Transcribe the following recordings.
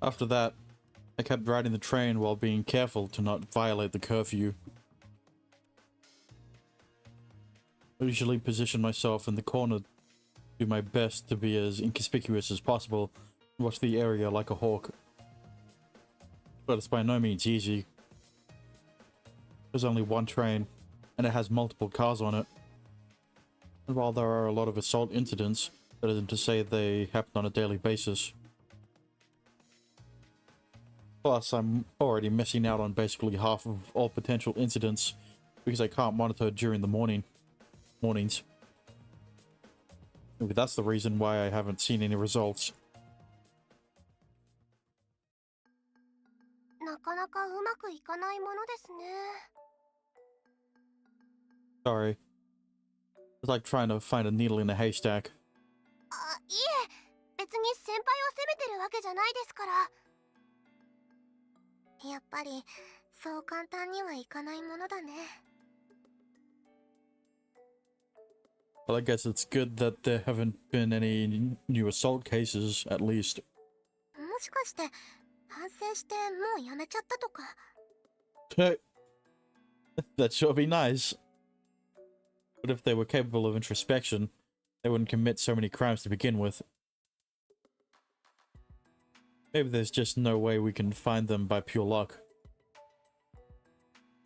After that, I kept riding the train while being careful to not violate the curfew. I usually position myself in the corner, do my best to be as inconspicuous as possible, and watch the area like a hawk. But it's by no means easy. There's only one train, and it has multiple cars on it. And while there are a lot of assault incidents, that isn't to say they happen on a daily basis. Plus, I'm already missing out on basically half of all potential incidents because I can't monitor during the mornings. Maybe that's the reason why I haven't seen any results. Sorry. It's like trying to find a needle in a haystack. Well, I guess it's good that there haven't been any new assault cases, at least. That'd sure be nice. But if they were capable of introspection, they wouldn't commit so many crimes to begin with. Maybe there's just no way we can find them by pure luck.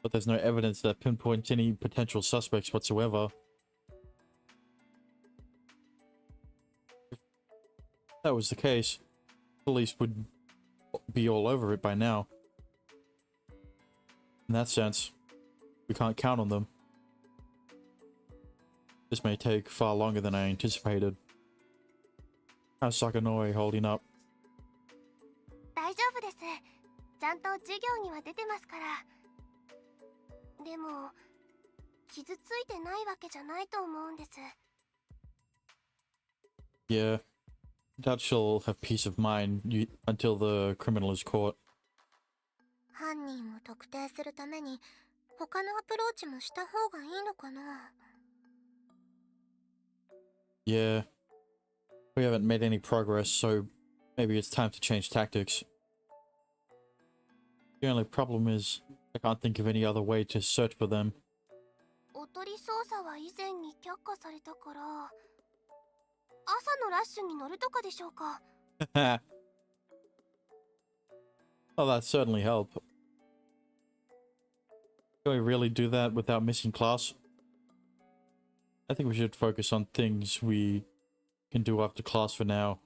But there's no evidence that pinpoints any potential suspects whatsoever. If that was the case, police would be all over it by now. In that sense, we can't count on them. This may take far longer than I anticipated. How's Sakanoi holding up? Yeah, doubt she'll have peace of mind until the criminal is caught. Yeah, we haven't made any progress, so maybe it's time to change tactics. The only problem is, I can't think of any other way to search for them. Oh, that'd certainly help. Can we really do that without missing class? I think we should focus on things we can do after class for now.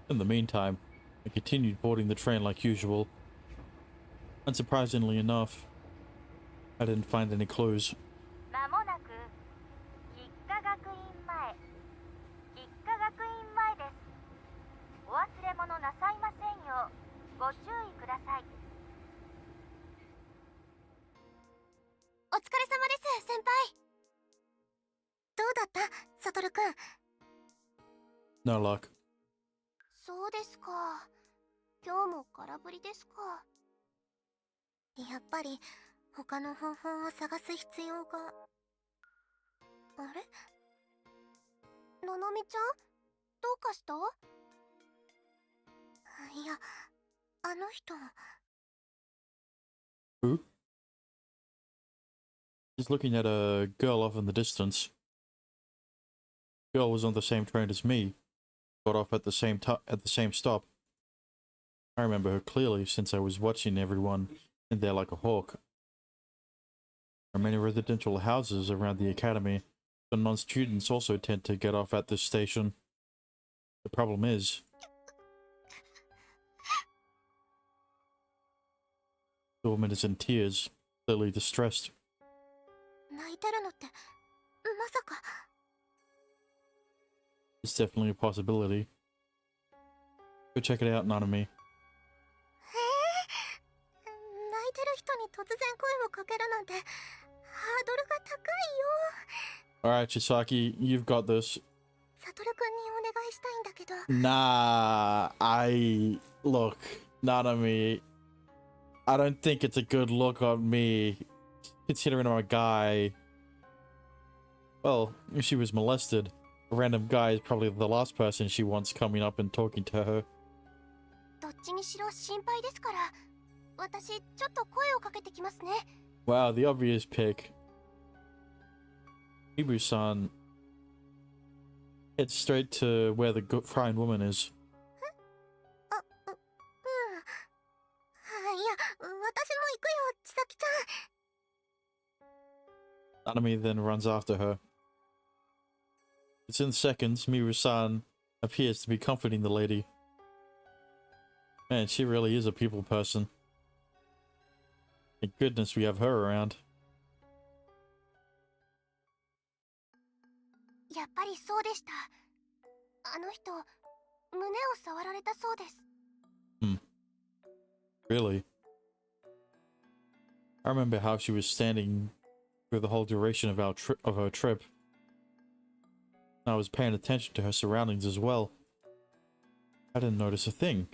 In the meantime, I continued boarding the train like usual. Unsurprisingly enough, I didn't find any clues. No luck. Who? He's looking at a girl off in the distance. The girl was on the same train as me. Got off at the same stop. I remember her clearly since I was watching everyone in there like a hawk. There are many residential houses around the academy, so non-students also tend to get off at this station. The problem is, the woman is in tears, clearly distressed. It's definitely a possibility. Go check it out, Nanami. Alright, Chisaki, you've got this. Nah, look, Nanami. I don't think it's a good look on me, considering I'm a guy. Well, if she was molested, a random guy is probably the last person she wants coming up and talking to her. どっちにしろ心配ですから、私ちょっと声をかけてきますね。Wow, the obvious pick. Ibu-san heads straight to where the crying woman is. あ、うん。いや、私も行くよ、千咲ちゃん。Nanami then runs after her. Within seconds, Miru-san appears to be comforting the lady. Man, she really is a people person. Thank goodness we have her around. やっぱりそうでした。あの人、胸を触られたそうです。Really? I remember how she was standing through the whole duration of her trip. I was paying attention to her surroundings as well. I didn't notice a thing.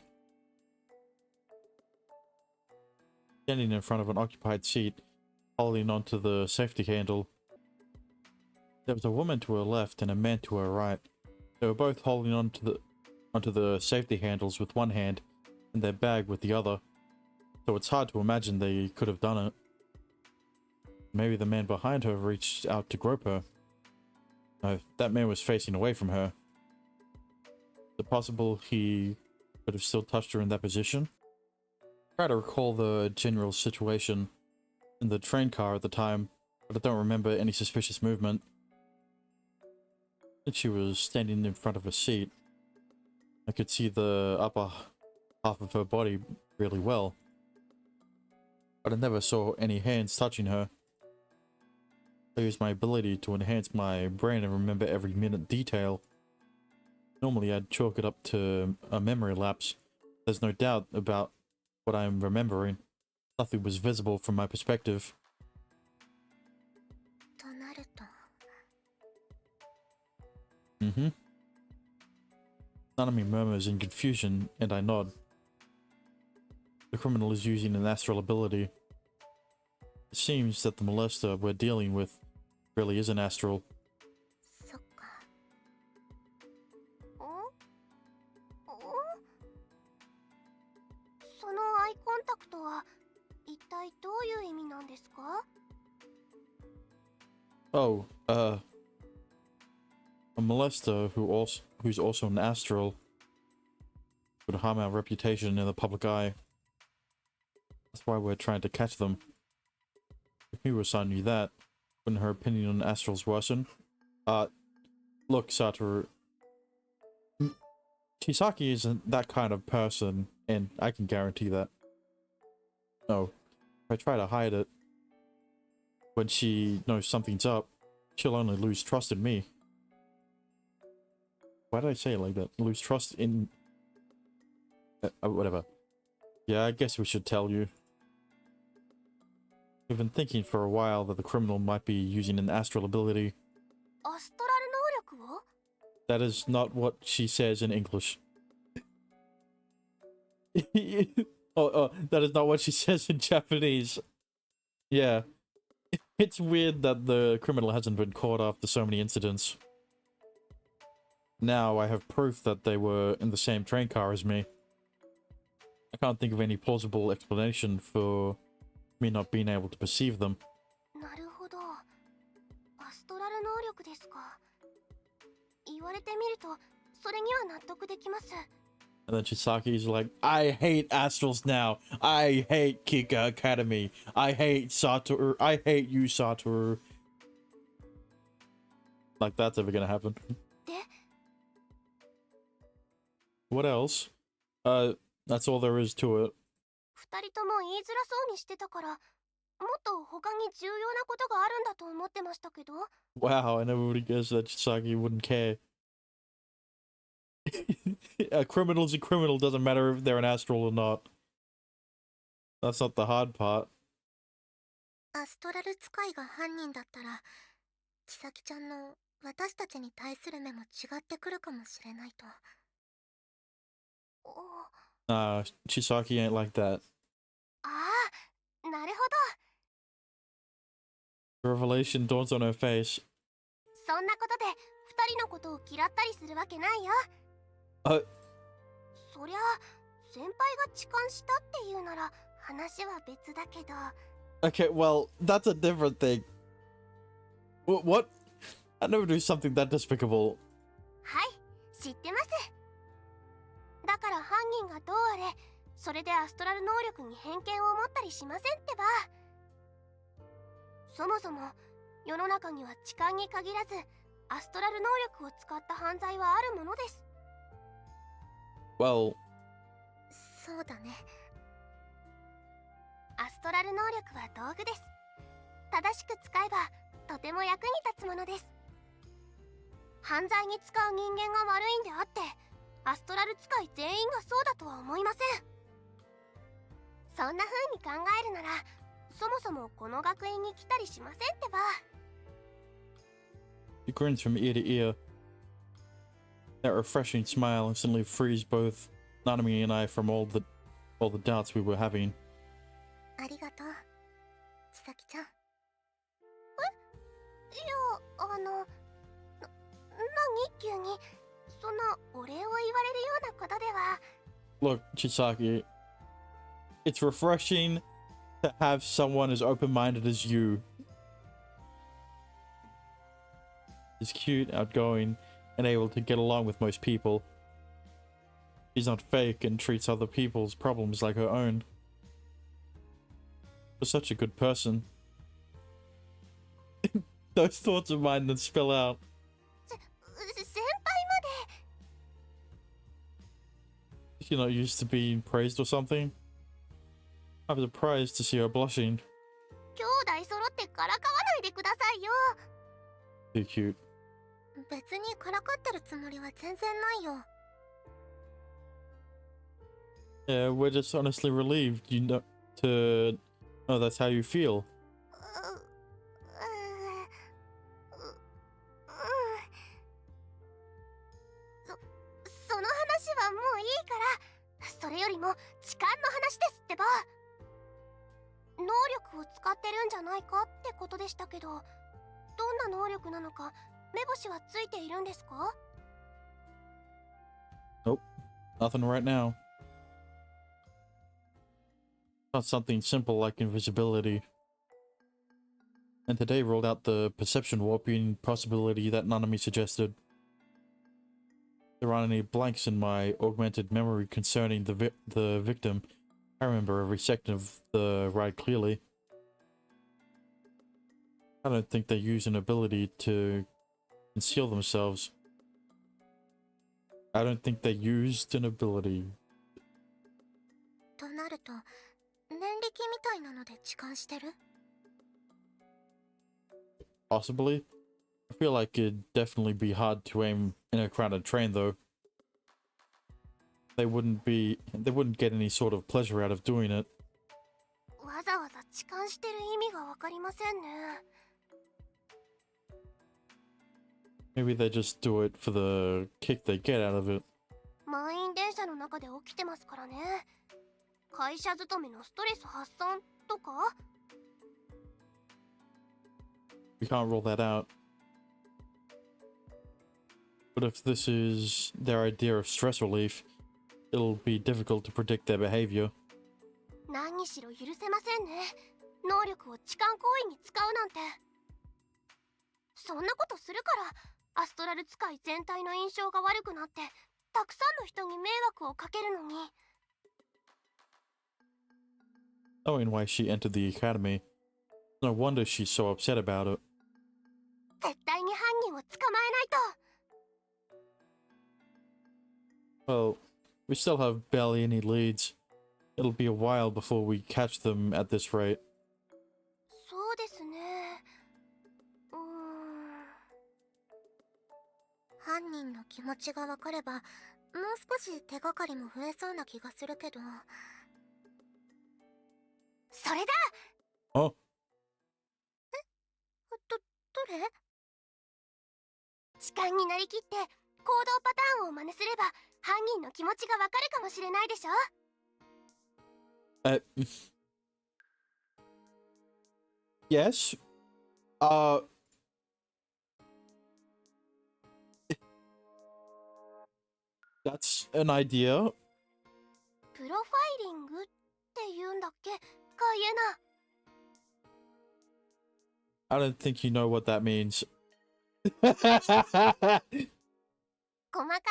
Standing in front of an occupied seat, holding onto the safety handle, there was a woman to her left and a man to her right. They were both holding onto the safety handles with one hand and their bag with the other. So it's hard to imagine they could have done it. Maybe the man behind her reached out to grope her. No, that man was facing away from her. Is it possible he could have still touched her in that position? I try to recall the general situation in the train car at the time, but I don't remember any suspicious movement. She was standing in front of a seat. I could see the upper half of her body really well, but I never saw any hands touching her. I used my ability to enhance my brain and remember every minute detail. Normally I'd chalk it up to a memory lapse. There's no doubt about what I'm remembering. Nothing was visible from my perspective. となると。Nanami murmurs in confusion, and I nod. The criminal is using an astral ability. It seems that the molester we're dealing with really is an astral. そっか。そのアイコンタクトは一体どういう意味なんですか？ Oh, a molester who's also an astral would harm our reputation in the public eye. That's why we're trying to catch them. If Miura-san knew that, wouldn't her opinion on astrals worsen? Look, Satoru. Chisaki isn't that kind of person, and I can guarantee that. No, if I try to hide it, when she knows something's up, she'll only lose trust in me. Why did I say it like that? Lose trust in... whatever. Yeah, I guess we should tell you. We've been thinking for a while that the criminal might be using an astral ability. アストラル能力を？ That is not what she says in English. That is not what she says in Japanese. Yeah. It's weird that the criminal hasn't been caught after so many incidents. Now I have proof that they were in the same train car as me. I can't think of any plausible explanation for me not being able to perceive them. なるほど。アストラル能力ですか。言われてみると、それには納得できます。And then Chisaki's like, I hate astrals now. I hate Kika Academy. I hate Satoru. I hate you, Satoru. Like that's ever gonna happen. で、 What else? That's all there is to it. 二人とも言いづらそうにしてたから、もっと他に重要なことがあるんだと思ってましたけど。Wow, I never would have guessed that Chisaki wouldn't care. A criminal's a criminal, doesn't matter if they're an astral or not. That's not the hard part. アストラル使いが犯人だったら、千咲ちゃんの私たちに対する目も違ってくるかもしれないと。Chisaki ain't like that. ああ、Revelation dawns on her face. そんなことで二人のことを嫌ったりするわけないよ。そりゃ先輩が痴漢したっていうなら話は別だけど。 Okay, well, that's a different thing. What? I'd never do something that despicable. はい、知ってます。だから犯人がどうあれ、それでアストラル能力に偏見を持ったりしませんってば。そもそも世の中には痴漢に限らずアストラル能力を使った犯罪はあるものです。 Well, そうだね。アストラル能力は道具です。正しく使えばとても役に立つものです。犯罪に使う人間が悪いんであって、アストラル使い全員がそうだとは思いません。そんな風に考えるなら、そもそもこの学園に来たりしませんってば。 she grins from ear to ear. That refreshing smile instantly frees both Nanami and I from all the doubts we were having. ありがとう、千咲ちゃん。いや、何急にそんなお礼を言われるようなことでは。 Look, Chisaki, it's refreshing to have someone as open-minded as you. She's cute, outgoing, and able to get along with most people. She's not fake and treats other people's problems like her own. She's such a good person. Those thoughts of mine that spill out. 先輩まで。 Is she not used to being praised or something? I'm surprised to see her blushing. 兄弟揃ってからかわないでくださいよ。 Too cute. 別にからかってるつもりは全然ないよ。 Yeah, we're just honestly relieved to know that's how you feel. その話はもういいから、それよりも痴漢の話ですってば。能力を使ってるんじゃないかってことでしたけど、どんな能力なのか目星はついているんですか？ Nope, nothing right now. Not something simple like invisibility. And today rolled out the perception warping possibility that Nanami suggested. There aren't any blanks in my augmented memory concerning the victim. I remember every second of the ride clearly. I don't think they use an ability to conceal themselves. I don't think they used an ability. となると、念力みたいなので痴漢してる？ Possibly. I feel like it'd definitely be hard to aim in a crowded train though. They wouldn't get any sort of pleasure out of doing it. わざわざ痴漢してる意味がわかりませんね。 Maybe they just do it for the kick they get out of it. 満員電車の中で起きてますからね。会社勤めのストレス発散とか？ We can't rule that out. But if this is their idea of stress relief, it'll be difficult to predict their behavior. 何にしろ許せませんね。能力を痴漢行為に使うなんて。そんなことするからアストラル使い全体の印象が悪くなってたくさんの人に迷惑をかけるのに。 Knowing why she entered the academy, no wonder she's so upset about it. 絶対に犯人を捕まえないと。 Well, we still have barely any leads. It'll be a while before we catch them at this rate. そうですね。犯人の気持ちが分かればもう少し手がかりも増えそうな気がするけど。それだ。 Oh, どれ？痴漢になりきって行動パターンを真似すれば犯人の気持ちがわかるかもしれないでしょ。 yes. Uh, that's an idea. プロファイリングって言うんだっけかゆな。 I don't think you know what that means. 細か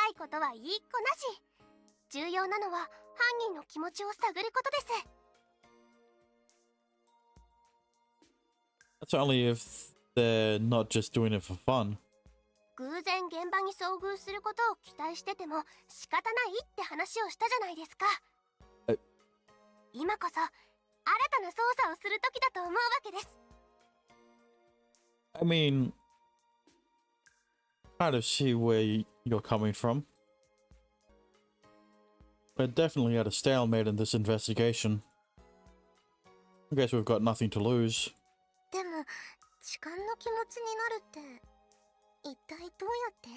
いことは言いっこなし。重要なのは犯人の気持ちを探ることです。 That's only if they're not just doing it for fun. 偶然現場に遭遇することを期待してても仕方ないって話をしたじゃないですか。今こそ新たな捜査をする時だと思うわけです。 I mean, kind of see where you're coming from. We're definitely at a stalemate in this investigation. I guess we've got nothing to lose. でも痴漢の気持ちになるって一体どうやって？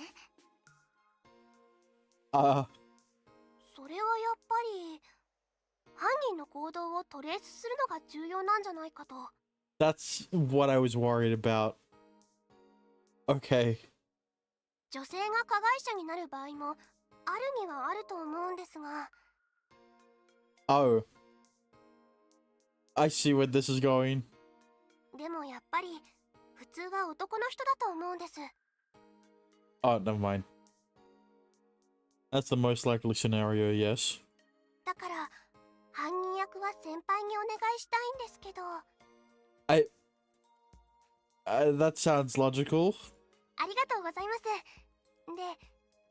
それはやっぱり犯人の行動をトレースするのが重要なんじゃないかと。 That's what I was worried about. Okay. 女性が加害者になる場合もあるにはあると思うんですが。 Oh. I see where this is going. でもやっぱり普通は男の人だと思うんです。 Oh, never mind. That's the most likely scenario, yes. だから犯人役は先輩にお願いしたいんですけど。 That sounds logical. ありがとうございます。で、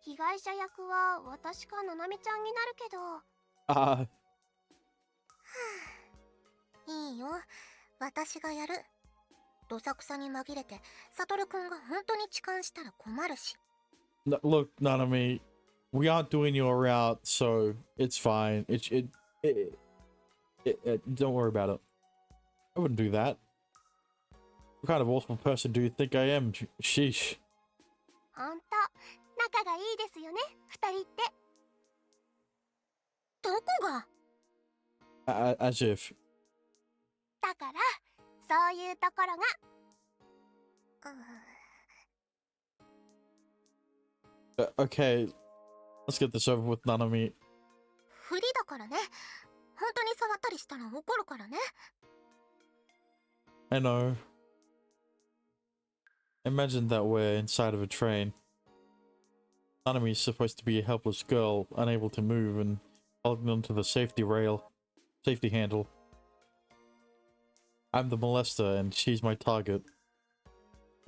被害者役は私かななみちゃんになるけど。いいよ、私がやる。どさくさに紛れてサトルくんが本当に痴漢したら困るし。 Look, Nanami, we aren't doing your route, so it's fine. Don't worry about it. I wouldn't do that. What kind of awful person do you think I am? Sheesh. ほんと仲がいいですよね、二人って。どこが？ As if. だからそういうところが。Okay, let's get this over with, Nanami. 不利だからね。本当に触ったりしたら怒るからね。 I know. Imagine that we're inside of a train. Nanami is supposed to be a helpless girl, unable to move and holding onto the safety handle. I'm the molester and she's my target.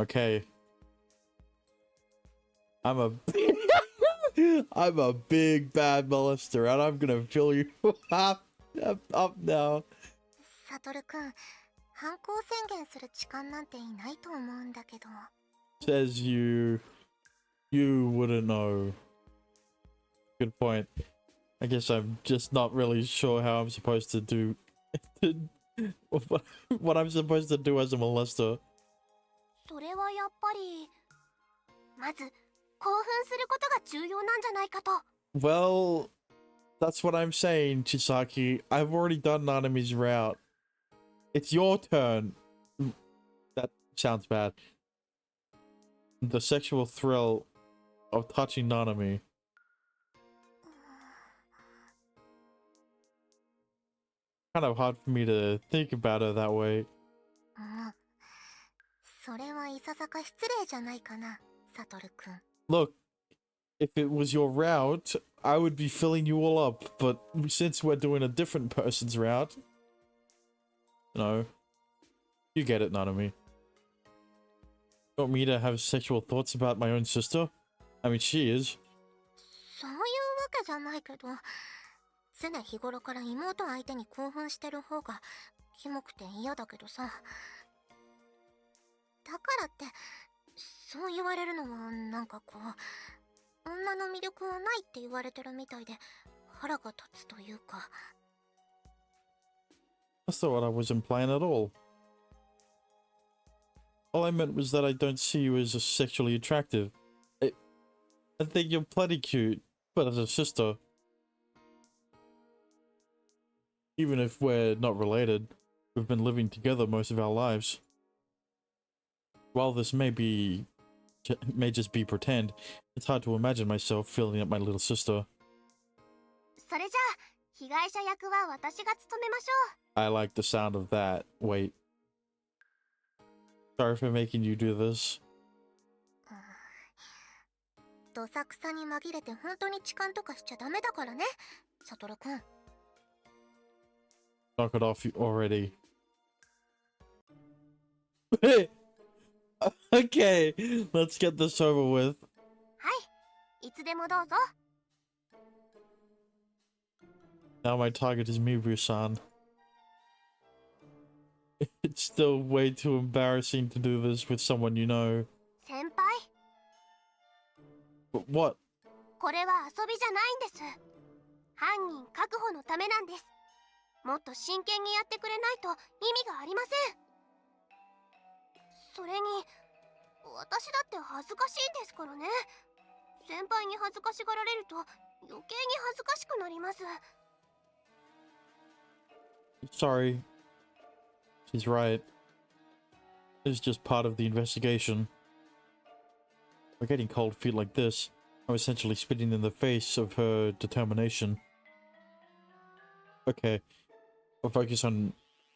Okay. I'm a big bad molester and I'm gonna fill you up now. サトルくん、犯行宣言する痴漢なんていないと思うんだけど。 Says you wouldn't know. Good point. I guess I'm just not really sure how I'm supposed to do what I'm supposed to do as a molester. それはやっぱりまず興奮することが重要なんじゃないかと。 Well, that's what I'm saying, Chisaki. I've already done Nanami's route. It's your turn. That sounds bad. The sexual thrill of touching Nanami. Kind of hard for me to think about it that way. それはいささか失礼じゃないかな、サトルくん。 Look, if it was your route, I would be filling you all up. But since we're doing a different person's route, you get it, Nanami. You want me to have sexual thoughts about my own sister? I mean, she is. そういうわけじゃないけど、常日頃から妹相手に興奮してる方がキモくて嫌だけどさ。だからってそう言われるのはなんかこう、女の魅力はないって言われてるみたいで腹が立つというか。 That's not what I was implying at all. All I meant was that I don't see you as sexually attractive. I think you're plenty cute, but as a sister, even if we're not related, we've been living together most of our lives. While this may just be pretend, it's hard to imagine myself feeling at my little sister. それじゃあ被害者役は私が務めましょ I like the sound of that. Wait. Sorry for making you do this. う。どさくさに紛れて本当に痴漢とかしちゃダメだからね、サトルくん。Knock it off already. Okay, let's get this over with. はい、いつでもどうぞ。Now my target is Mibu-san. It's still way too embarrassing to do this with someone you know. 先輩、 But what? これは遊びじゃないんです。犯人確保のためなんです。もっと真剣にやってくれないと意味がありません。それに私だって恥ずかしいんですからね。先輩に恥ずかしがられると余計に恥ずかしくなります。 Sorry. She's right. It's just part of the investigation. By getting cold feet like this, I'm essentially spitting in the face of her determination. Okay, I'll focus on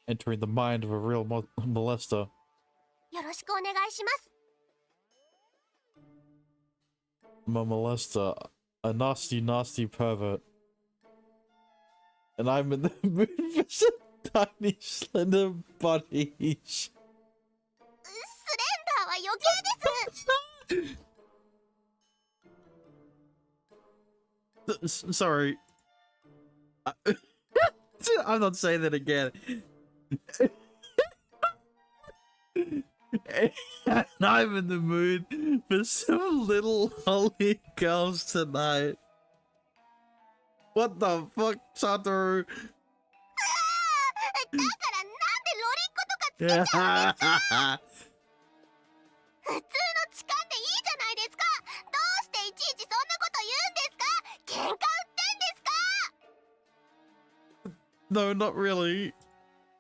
entering the mind of a real molester. よろしくお願いします。 I'm a molester, a nasty, nasty pervert. And I'm in the mood for some tiny, slender bodies. スレンダーは余計です。 Sorry. I'm not saying that again. And I'm in the mood for some little holy girls tonight. What the fuck, Satoru? だからなんでロリッコとかつけちゃうんですか。普通の痴漢でいいじゃないですか。どうしていちいちそんなこと言うんですか。喧嘩売ってんですか。 No, not really.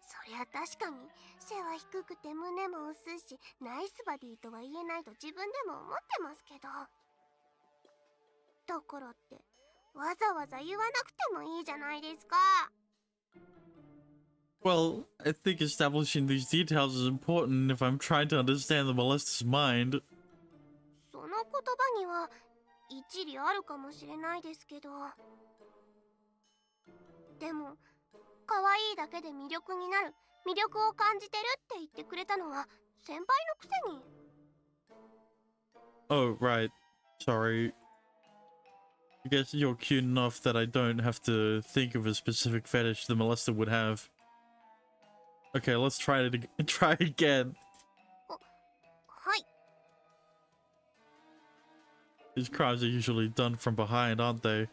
そりゃ確かに背は低くて胸も薄いしナイスバディとは言えないと自分でも思ってますけど、だからってわざわざ言わなくてもいいじゃないですか。 Well, I think establishing these details is important if I'm trying to understand the molester's mind. その言葉には一理あるかもしれないですけど、でも可愛いだけで魅力になる、魅力を感じてるって言ってくれたのは先輩のくせに。 Oh, right. Sorry. I guess you're cute enough that I don't have to think of a specific fetish the molester would have. Okay, let's try it try again. はい。 These crimes are usually done from behind, aren't they?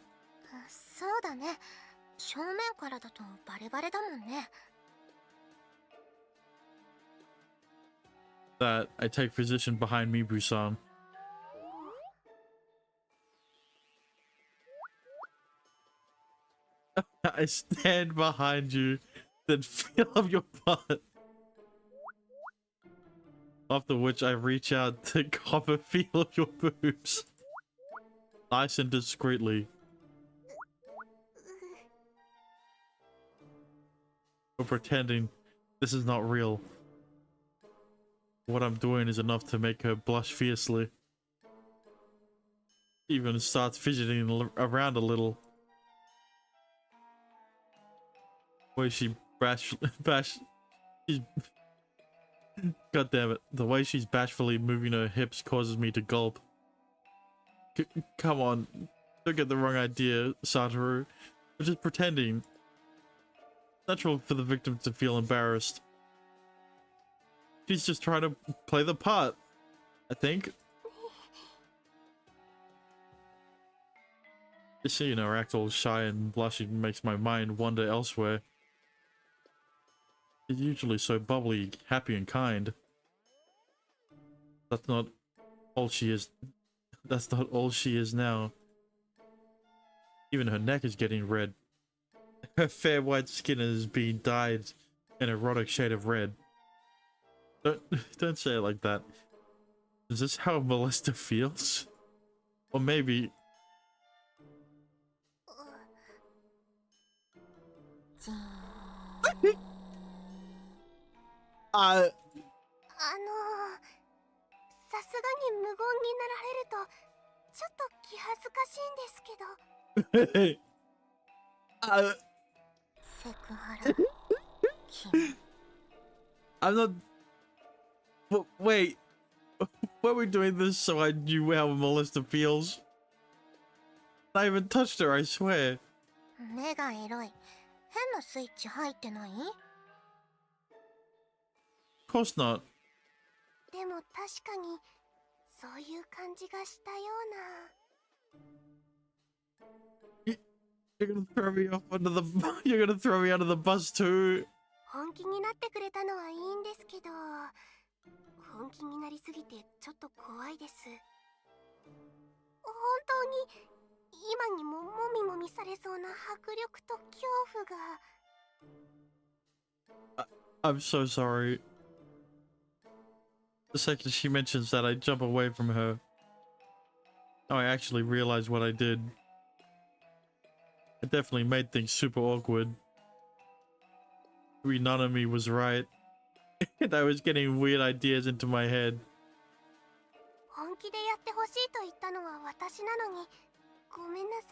そうだね。正面からだとバレバレだもんね。 That I take position behind Mibu-san. I stand behind you, then feel of your butt. After which I reach out to cop a feel of your boobs. Nice and discreetly. For pretending this is not real. What I'm doing is enough to make her blush fiercely. Even starts fidgeting around a little. Way she she's God damn it. The way she's bashfully moving her hips causes me to gulp. Come on. Don't get the wrong idea, Satoru. We're just pretending. It's natural for the victim to feel embarrassed. She's just trying to play the part, I think. Seeing her act all shy and blushing makes my mind wander elsewhere. She's usually so bubbly, happy and kind. That's not all she is. That's not all she is now. Even her neck is getting red. Her fair white skin is being dyed an erotic shade of red. Don't say it like that. Is this how Melissa feels? Or maybe... じーん。あ、さすがに無言になられるとちょっと気恥ずかしいんですけど。あ、セクハラ。君。I'm not... Wait. Why are we doing this so I knew how Melissa feels? I haven't touched her, I swear. 目がエロい。変なスイッチ入ってない？ Of course not. でも確かにそういう感じがしたような。You're gonna throw me off under the... You're gonna throw me under the bus too. 本気になってくれたのはいいんですけど、本気になりすぎてちょっと怖いです。本当に今にももみもみされそうな迫力と恐怖が。I'm so sorry. The second she mentions that, I jump away from her. Now I actually realize what I did. It definitely made things super awkward. None was right. And I was getting weird ideas into my head. 本気でやってほしいと言ったのは私なのに、ごめんなさ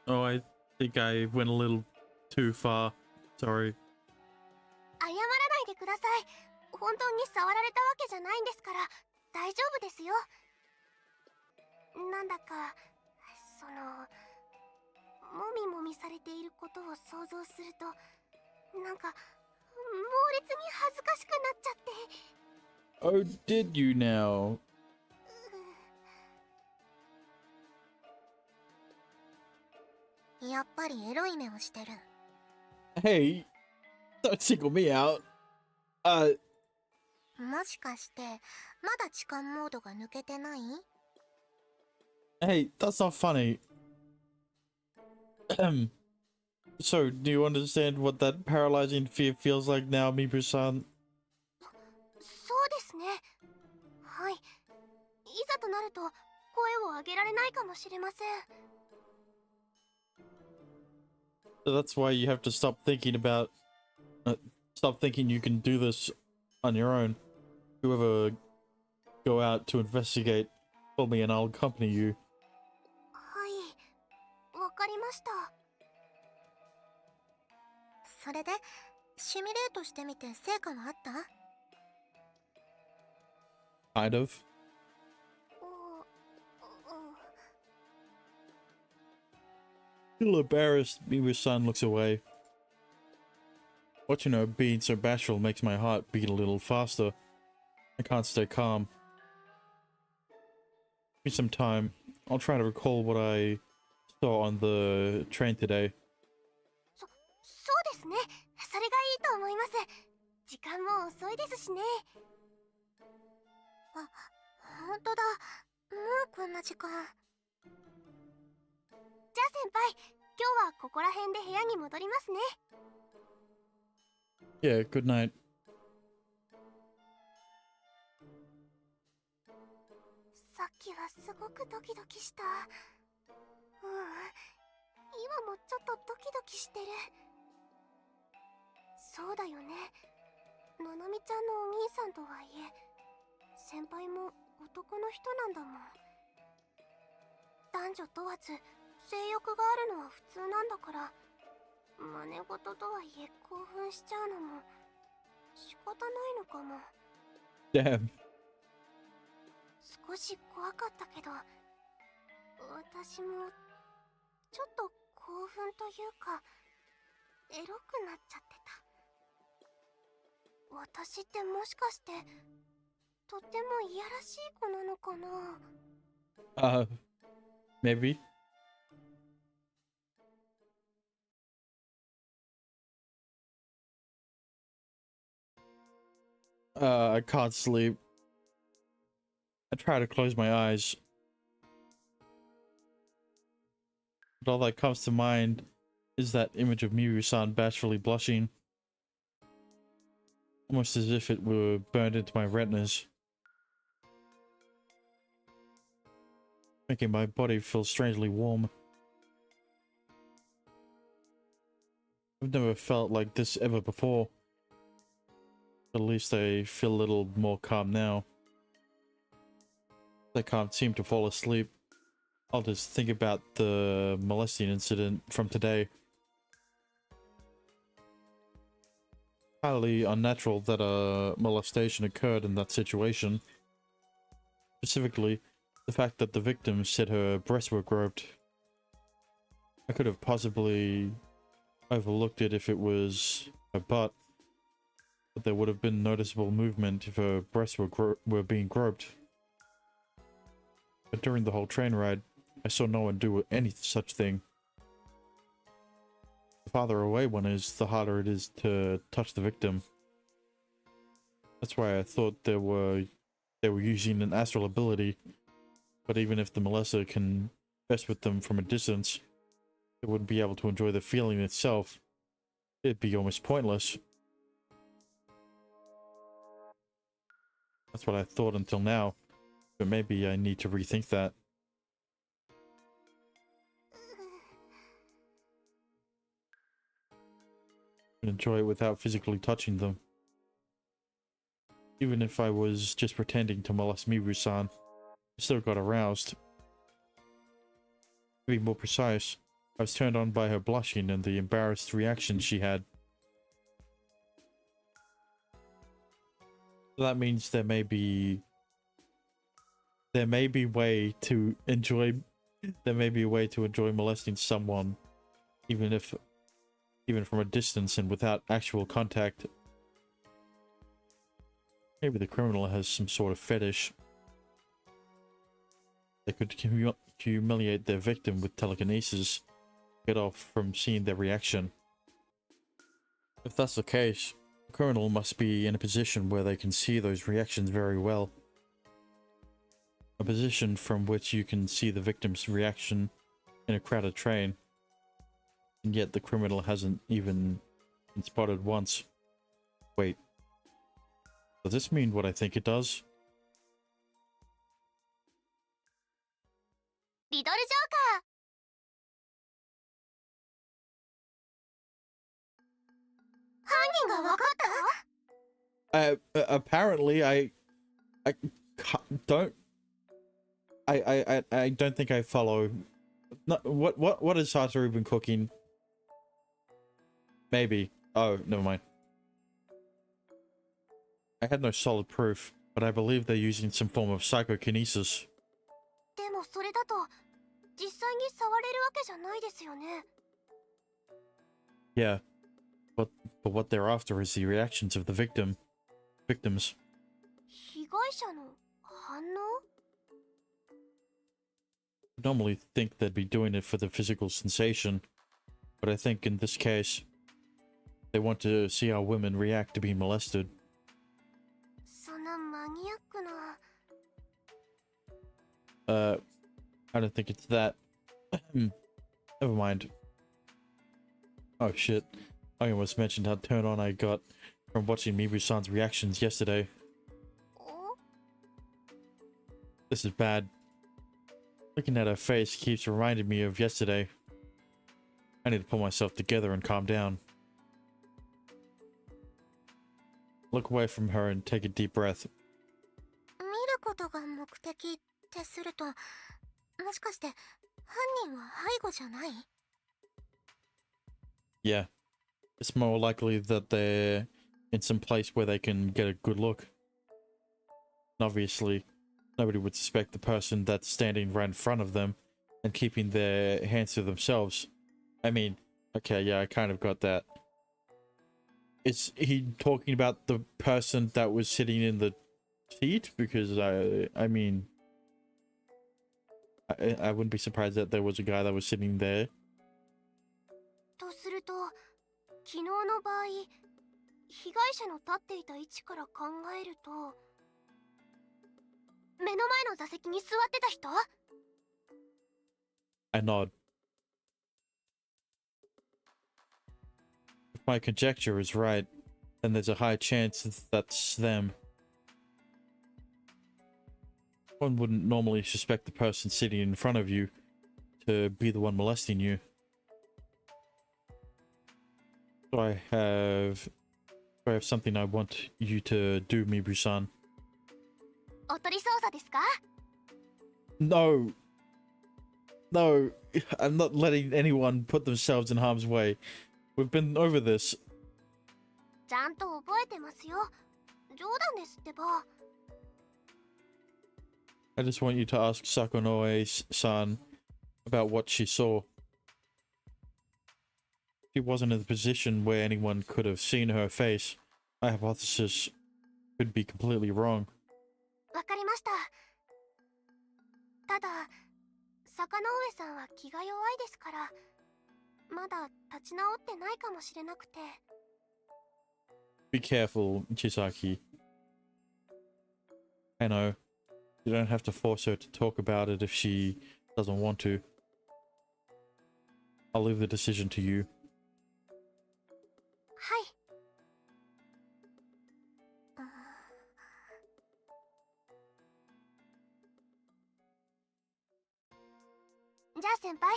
い。Oh, I think I went a little too far. Sorry. 謝らないでください。本当に触られたわけじゃないんですから大丈夫ですよ。なんだかもみもみされていることを想像するとなんか猛烈に恥ずかしくなっちゃって。 Oh, did you now? やっぱりエロい目をしてる。 Hey, don't single me out. もしかしてまだ痴漢モードが抜けてない？ Hey, that's not funny. So, do you understand what that paralyzing fear feels like now, Mibu-san? そうですね。はい。いざとなると声を上げられないかもしれません。 So that's why you have to stop thinking about... stop thinking you can do this on your own. If you ever go out to investigate, call me and I'll accompany you. はい、わかりました。それでシミュレートしてみて成果はあった？ Kind of. Little embarrassed, Mibu-san looks away. Watching her being so bashful makes my heart beat a little faster. I can't stay calm. Give me some time. I'll try to recall what I saw on the train today. そうですね。それがいいと思います。時間も遅いですしね。あ、本当だ。もうこんな時間。じゃあ先輩、今日はここら辺で部屋に戻りますね。 Yeah, good night. さっきはすごくドキドキした。今もちょっとドキドキしてる。そうだよね。ななみちゃんのお兄さんとはいえ先輩も男の人なんだもん。男女問わず性欲があるのは普通なんだから真似事とはいえ興奮しちゃうのも仕方ないのかも。 Damn. 少し怖かったけど私もちょっと興奮というかエロくなっちゃってた。私ってもしかしてとってもいやらしい子なのかな。 Maybe. I can't sleep. I try to close my eyes. But all that comes to mind is that image of Miru-san bashfully blushing. Almost as if it were burned into my retinas. making my body feel strangely warm. I've never felt like this ever before. At least I feel a little more calm now. I can't seem to fall asleep. I'll just think about the molesting incident from today. Highly unnatural that a molestation occurred in that situation. Specifically, the fact that the victim said her breasts were groped. I could have possibly overlooked it if it was her butt, but there would have been noticeable movement if her breasts were being groped. But during the whole train ride, I saw no one do any such thing. The farther away one is, the harder it is to touch the victim. That's why I thought they were using an astral ability. But even if the molester can mess with them from a distance, they wouldn't be able to enjoy the feeling itself. It'd be almost pointless. That's what I thought until now, but maybe I need to rethink that. Enjoy it without physically touching them. Even if I was just pretending to molest Mibu-san, I still got aroused. To be more precise, I was turned on by her blushing and the embarrassed reaction she had. That means there may be a way to enjoy molesting someone, even from a distance and without actual contact. Maybe the criminal has some sort of fetish. They could humiliate their victim with telekinesis, get off from seeing their reaction. If that's the case, the criminal must be in a position where they can see those reactions very well. A position from which you can see the victim's reaction in a crowded train. And yet the criminal hasn't even been spotted once. Wait. Does this mean what I think it does? Riddle Joker! Apparently I don't think I follow. No, what has Satoru been cooking? Maybe. Oh, never mind. I had no solid proof, but I believe they're using some form of psychokinesis. でもそれだと実際に触れるわけじゃないですよね。 Yeah, but what they're after is the reactions of the victims. 被害者の反応? I normally think they'd be doing it for the physical sensation, but I think in this case, they want to see how women react to being molested. そんなマニアックな。I don't think it's that. Never mind. Oh shit. I almost mentioned how turned on I got from watching Mibu-san's reactions yesterday. This is bad. Looking at her face keeps reminding me of yesterday. I need to pull myself together and calm down. Look away from her and take a deep breath. 見ることが目的ってすると、もしかして犯人は背後じゃない? Yeah. It's more likely that they're in some place where they can get a good look. And obviously, nobody would suspect the person that's standing right in front of them and keeping their hands to themselves. I mean, okay, yeah, I kind of got that. Is he talking about the person that was sitting in the seat? Because I mean, I wouldn't be surprised that there was a guy that was sitting there. とすると、昨日の場合、被害者の立っていた位置から考えると、目の前の座席に座ってた人? I nod. If my conjecture is right, then there's a high chance that's them. One wouldn't normally suspect the person sitting in front of you to be the one molesting you. So I have something I want you to do, Mibu-san. おとり捜査ですか？ No. No, I'm not letting anyone put themselves in harm's way. We've been over this. ちゃんと覚えてますよ。冗談ですってば。I just want you to ask Sakunoe-san about what she saw. She wasn't in the position where anyone could have seen her face. My hypothesis could be completely wrong. わかりました。ただ、坂上さんは気が弱いですから、まだ立ち直ってないかもしれなくて。Be careful, Chisaki. I know. You don't have to force her to talk about it if she doesn't want to. I'll leave the decision to you. はい。じゃあ先輩、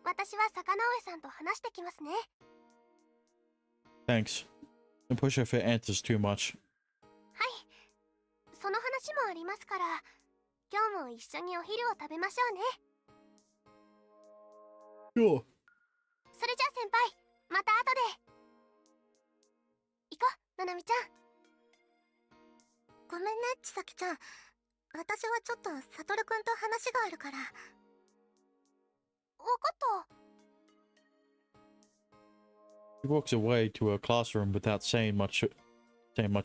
私は坂上さんと話してきますね。Thanks. Don't push her for answers too much. はい。その話もありますから、今日も一緒にお昼を食べましょうね。Sure. それじゃあ先輩、また後で。行こう、ななみちゃん。ごめんね、ちさきちゃん。私はちょっとサトルくんと話があるから。わかった。He walks away to her classroom without saying much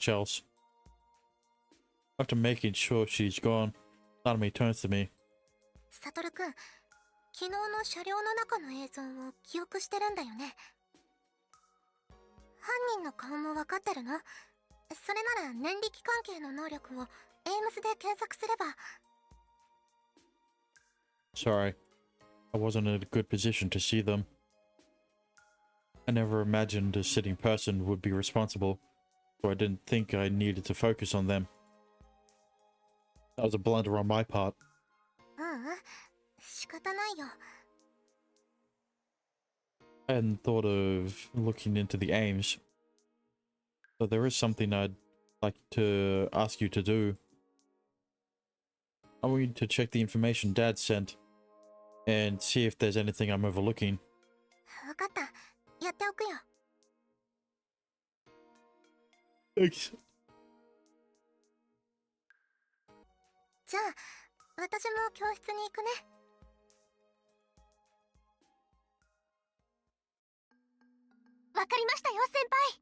else. After making sure she's gone, Nanami turns to me. サトルくん、昨日の車両の中の映像を記憶してるんだよね。犯人の顔もわかってるの？それなら念力関係の能力をエイムスで検索すれば。Sorry, I wasn't in a good position to see them. I never imagined a sitting person would be responsible, so I didn't think I needed to focus on them. That was a blunder on my part. 仕方ないよ。I hadn't thought of looking into the aims, so there is something I'd like to ask you to do. I want you to check the information Dad sent and see if there's anything I'm overlooking. わかった。やっておくよ。Thanks. じゃあ、私も教室に行くね。わかりましたよ、先輩。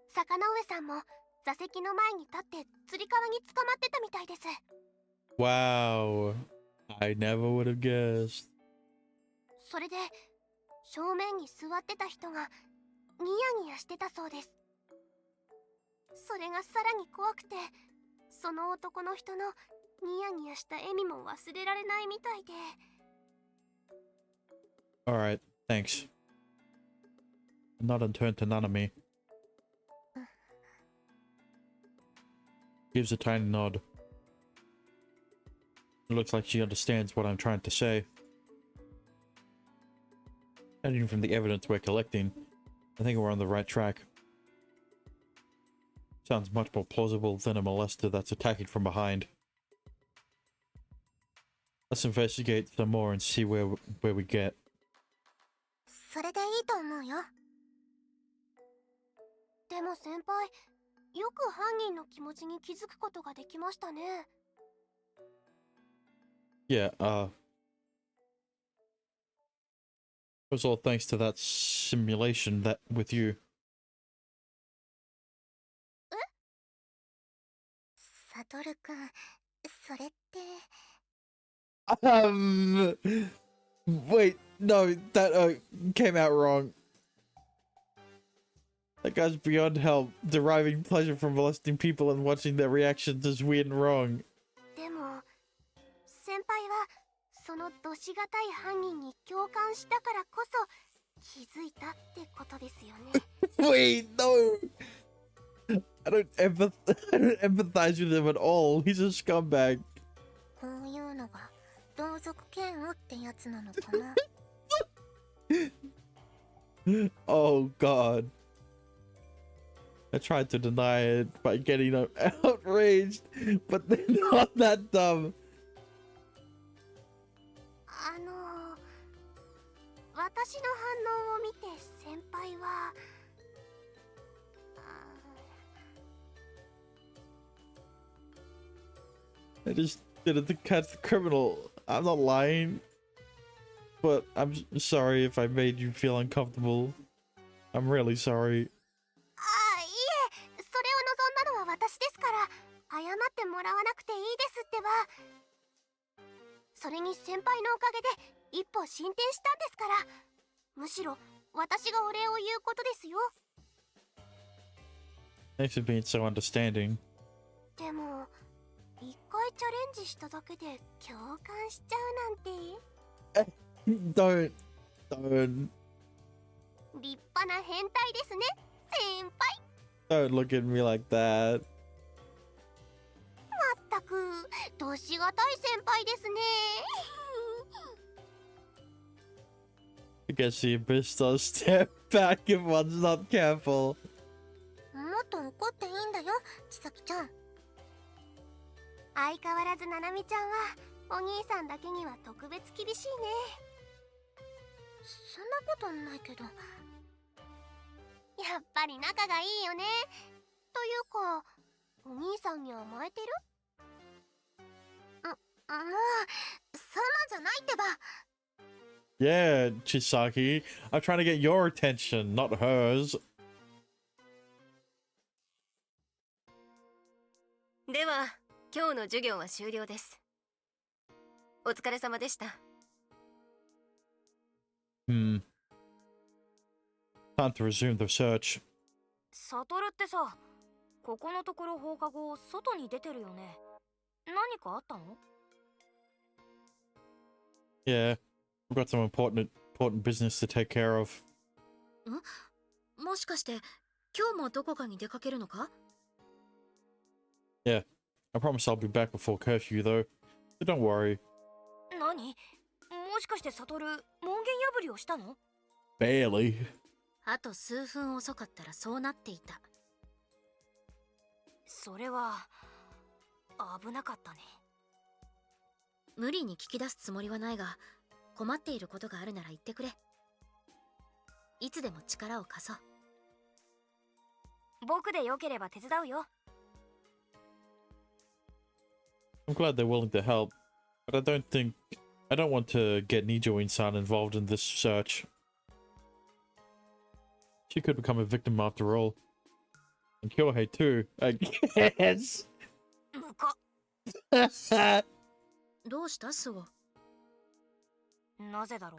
坂上さんも座席の前に立ってつり革に捕まってたみたいです。Wow. I never would have guessed. それで、正面に座ってた人がニヤニヤしてたそうです。それがさらに怖くて、その男の人のニヤニヤした笑みも忘れられないみたいで。Alright, thanks. Nod and turn to Nanami. Gives a tiny nod. It looks like she understands what I'm trying to say. Judging from the evidence we're collecting, I think we're on the right track. Sounds much more plausible than a molester that's attacking from behind. Let's investigate some more and see where we get. それでいいと思うよ。でも先輩、よく犯人の気持ちに気づくことができましたね。Yeah, it was all thanks to that simulation that with you. サトルくん、それって。Wait, no, that came out wrong. That guy's beyond help. Deriving pleasure from molesting people and watching their reactions is weird and wrong. でも、先輩はそのどしがたい犯人に共感したからこそ気づいたってことですよね。Wait, no. I don't empathize with him at all. He's a scumbag. のが同族嫌悪ってやつなのかな。Oh god. I tried to deny it by getting outraged, but they're not that dumb. 私の反応を見て先輩はI just did it to catch the criminal. I'm not lying. But I'm sorry if I made you feel uncomfortable. I'm really sorry. いえ、それを望んだのは私ですから、謝ってもらわなくていいですってば。それに先輩のおかげで一歩進展したんですから、むしろ私がお礼を言うことですよ。Thanks for being so understanding. でも一回チャレンジしただけで共感しちゃうなんて。Don't. 立派な変態ですね、先輩。 Don't look at me like that. まったく年がたい先輩ですね。I guess the abyss does step back if one's not careful. もっと怒っていいんだよ、千咲ちゃん。相変わらずななみちゃんはお兄さんだけには特別厳しいね。そんなことないけど、やっぱり仲がいいよね。というか、お兄さんに甘えてる？もうそんなんじゃないってば。Yeah, Chisaki. I'm trying to get your attention, not hers. では、今日の授業は終了です。お疲れ様でした。Time to resume the search. サトルってさ、ここのところ放課後外に出てるよね。何かあったの？ Yeah, I've got some important business to take care of. もしかして今日もどこかに出かけるのか？ Yeah, I promise I'll be back before curfew though, so don't worry. 何？もしかしてサトル門限破りをしたの？ Barely. あと数分遅かったらそうなっていた。それは危なかったね。無理に聞き出すつもりはないが、困っていることがあるなら言ってくれ。いつでも力を貸そう。僕でよければ手伝うよ。I'm glad they're willing to help, but I don't want to get Nijo-san involved in this search. She could become a victim after all. And Kyohei too, I guess. むか。どうしたスゴ？なぜだろ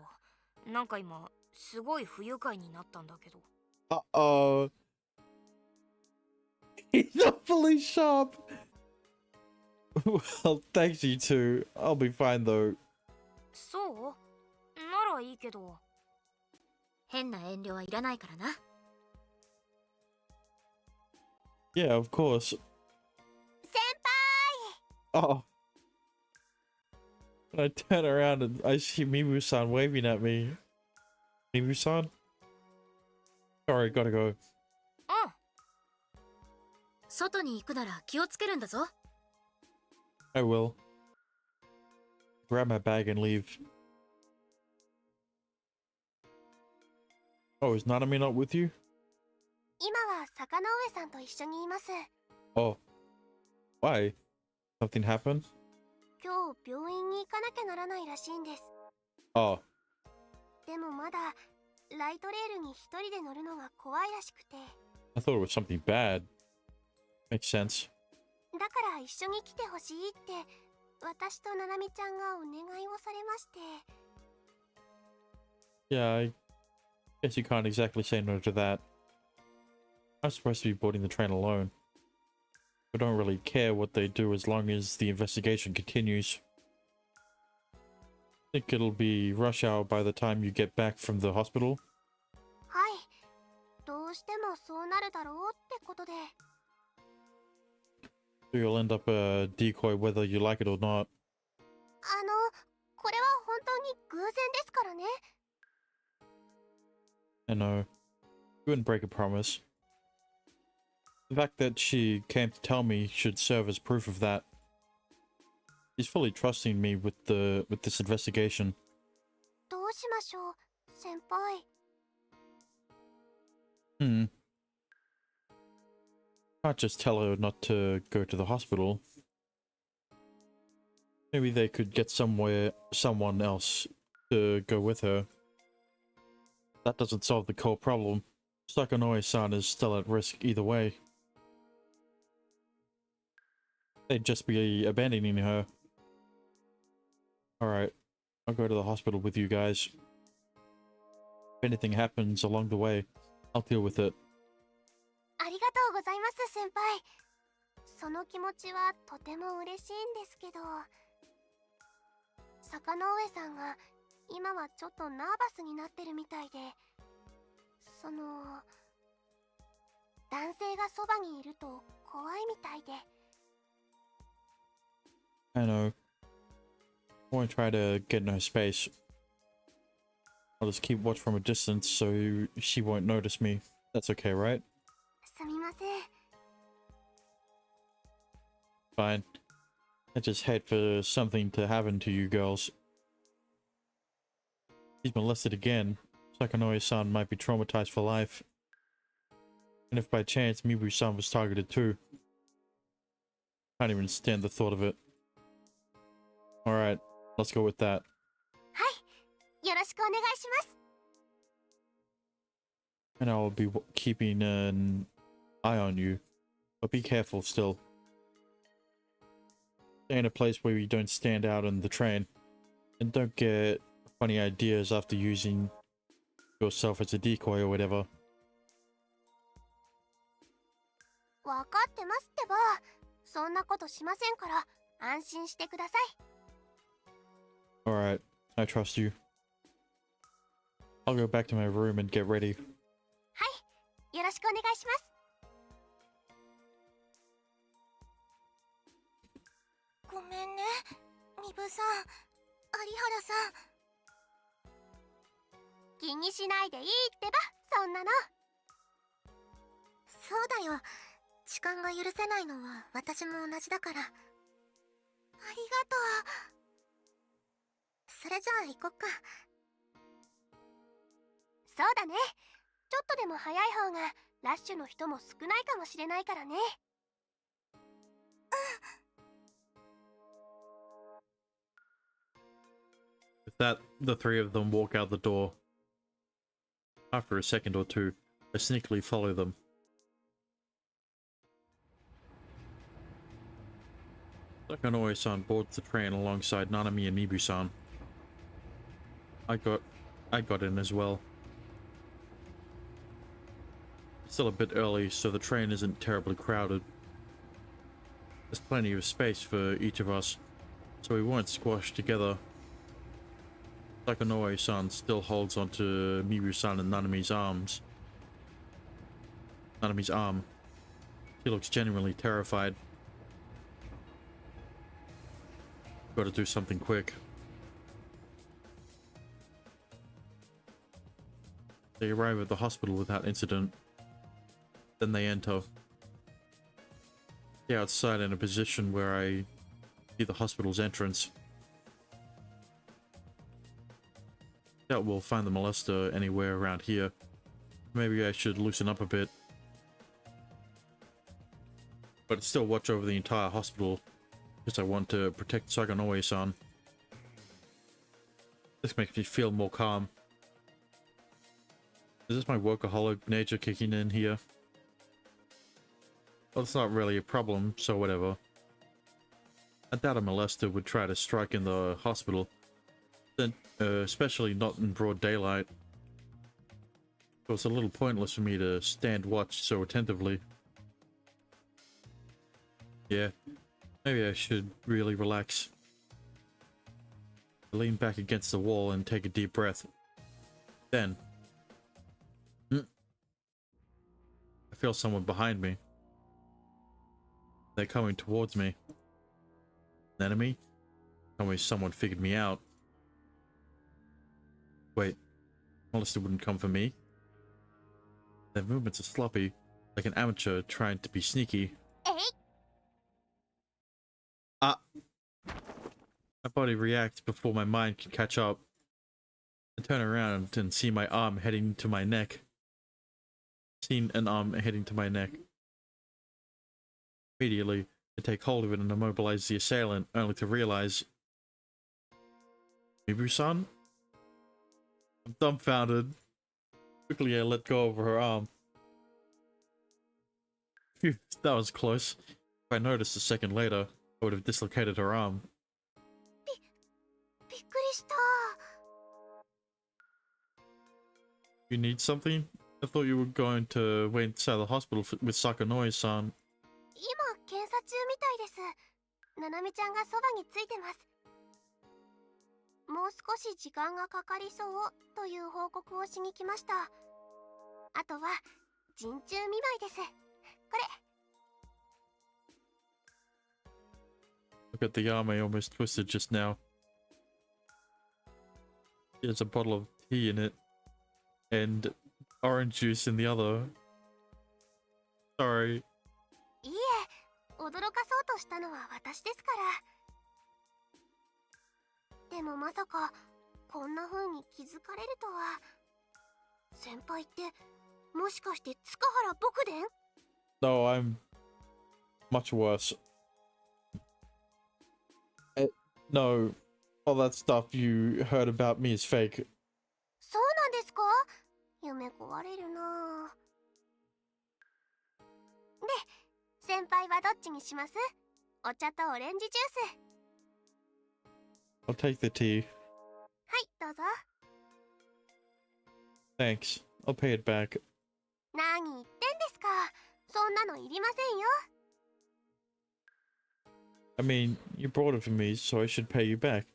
う。なんか今すごい不愉快になったんだけど。Uh-oh. He's not fully sharp. Well, thanks you two. I'll be fine though. そう？ならいいけど。変な遠慮はいらないからな。Yeah, of course. 先輩。 Oh. And I turn around and I see Mibu-san waving at me. Mibu-san? Sorry, gotta go. うん。外に行くなら気をつけるんだぞ。I will. Grab my bag and leave. Oh, is Nanami not with you? 今は坂上さんと一緒にいます。 Oh. Why? Something happened? 今日病院に行かなきゃならないらしいんです。 Oh. でもまだライトレールに一人で乗るのが怖いらしくて。 I thought it was something bad. Makes sense. だから一緒に来てほしいって私とななみちゃんがお願いをされまして。 Yeah, I guess you can't exactly say no to that. I'm supposed to be boarding the train alone. I don't really care what they do as long as the investigation continues. Think it'll be rush hour by the time you get back from the hospital? はい、どうしてもそうなるだろうってことで。 So you'll end up a decoy whether you like it or not. これは本当に偶然ですからね。 I know. You wouldn't break a promise. The fact that she came to tell me should serve as proof of that. She's fully trusting me with this investigation. どうしましょう、先輩。Can't just tell her not to go to the hospital. Maybe they could get someone else to go with her. That doesn't solve the core problem. Sakanoi-san is still at risk either way. They'd just be abandoning her. Alright, I'll go to the hospital with you guys. If anything happens along the way, I'll deal with it. ありがとうございます、先輩。その気持ちはとても嬉しいんですけど、坂ノ上さんが今はちょっとナーバスになってるみたいで、男性がそばにいると怖いみたいで。 I know. I won't try to get in her space. I'll just keep watch from a distance so she won't notice me. That's okay, right? すみません。 Fine. I just hate for something to happen to you girls. He's molested again. Sakanoi-san might be traumatized for life. And if by chance Mibu-san was targeted too. Can't even stand the thought of it. Alright, let's go with that. はい、よろしくお願いします。 And I'll be keeping an eye on you. But be careful still. Stay in a place where you don't stand out on the train. And don't get funny ideas after using yourself as a decoy or whatever. わかってますってば。そんなことしませんから安心してください。 Alright, I trust you. I'll go back to my room and get ready. はい、よろしくお願いします。 ごめんね、ミブさん、有原さん。気にしないでいいってば、そんなの。そうだよ、時間が許せないのは私も同じだから。ありがとう。それじゃあ行こっか。そうだね、ちょっとでも早い方がラッシュの人も少ないかもしれないからね。 With that, the three of them walk out the door. After a second or two, I sneakily follow them. Sakanoi-san boards the train alongside Nanami and Mibu-san. I got in as well. It's still a bit early, so the train isn't terribly crowded. There's plenty of space for each of us, so we weren't squashed together. Sakanoi-san still holds onto Mibu-san and Nanami's arms. Nanami's arm. She looks genuinely terrified. Gotta do something quick. They arrive at the hospital without incident. Then they enter. They're outside in a position where I see the hospital's entrance. Doubt we'll find the molester anywhere around here. Maybe I should loosen up a bit. But still watch over the entire hospital, because I want to protect Saganoi-san. This makes me feel more calm. Is this my workaholic nature kicking in here? Well, it's not really a problem, so whatever. I doubt a molester would try to strike in the hospital, then, especially not in broad daylight. So it's a little pointless for me to stand watch so attentively. Yeah, maybe I should really relax. I lean back against the wall and take a deep breath. Then, I feel someone behind me. They're coming towards me. An enemy? Tell me someone figured me out. Wait, Hollister wouldn't come for me. Their movements are sloppy, like an amateur trying to be sneaky. Ah! My body reacts before my mind can catch up. I turn around and see my arm heading to my neck. Seen an arm heading to my neck. Immediately, I take hold of it and immobilize the assailant, only to realize... Mibu-san? I'm dumbfounded. Quickly, I let go of her arm. Phew, that was close. If I noticed a second later, I would have dislocated her arm. びっくりした。 You need something? I thought you were going to wait inside the hospital with Sakanoi-san. 今検査中みたいです。ななみちゃんがそばについてます。もう少し時間がかかりそうという報告をしに来ました。あとは陣中見舞いです。これ。 Look at the arm I almost twisted just now. There's a bottle of tea in it. And orange juice in the other. Sorry. いいえ、驚かそうとしたのは私ですから。でもまさかこんな風に気づかれるとは。先輩ってもしかして塚原僕伝？ No, I'm much worse. No, all that stuff you heard about me is fake. そうなんですか？夢壊れるな。で、先輩はどっちにします？お茶とオレンジジュース。 I'll take the tea. はい、どうぞ。 Thanks. I'll pay it back. 何言ってんですか？そんなのいりませんよ。 I mean, you brought it for me, so I should pay you back.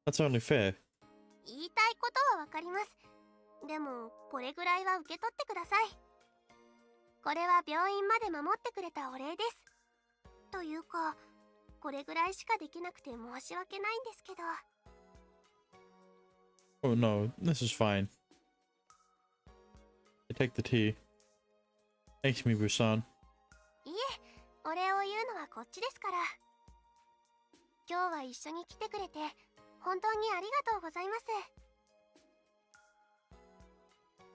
That's only fair. 言いたいことはわかります。でもこれぐらいは受け取ってください。これは病院まで守ってくれたお礼です。というか、これぐらいしかできなくて申し訳ないんですけど。 Oh no, this is fine. I take the tea. Thanks, Mibu-san. いえ、お礼を言うのはこっちですから。今日は一緒に来てくれて本当にありがとうございます。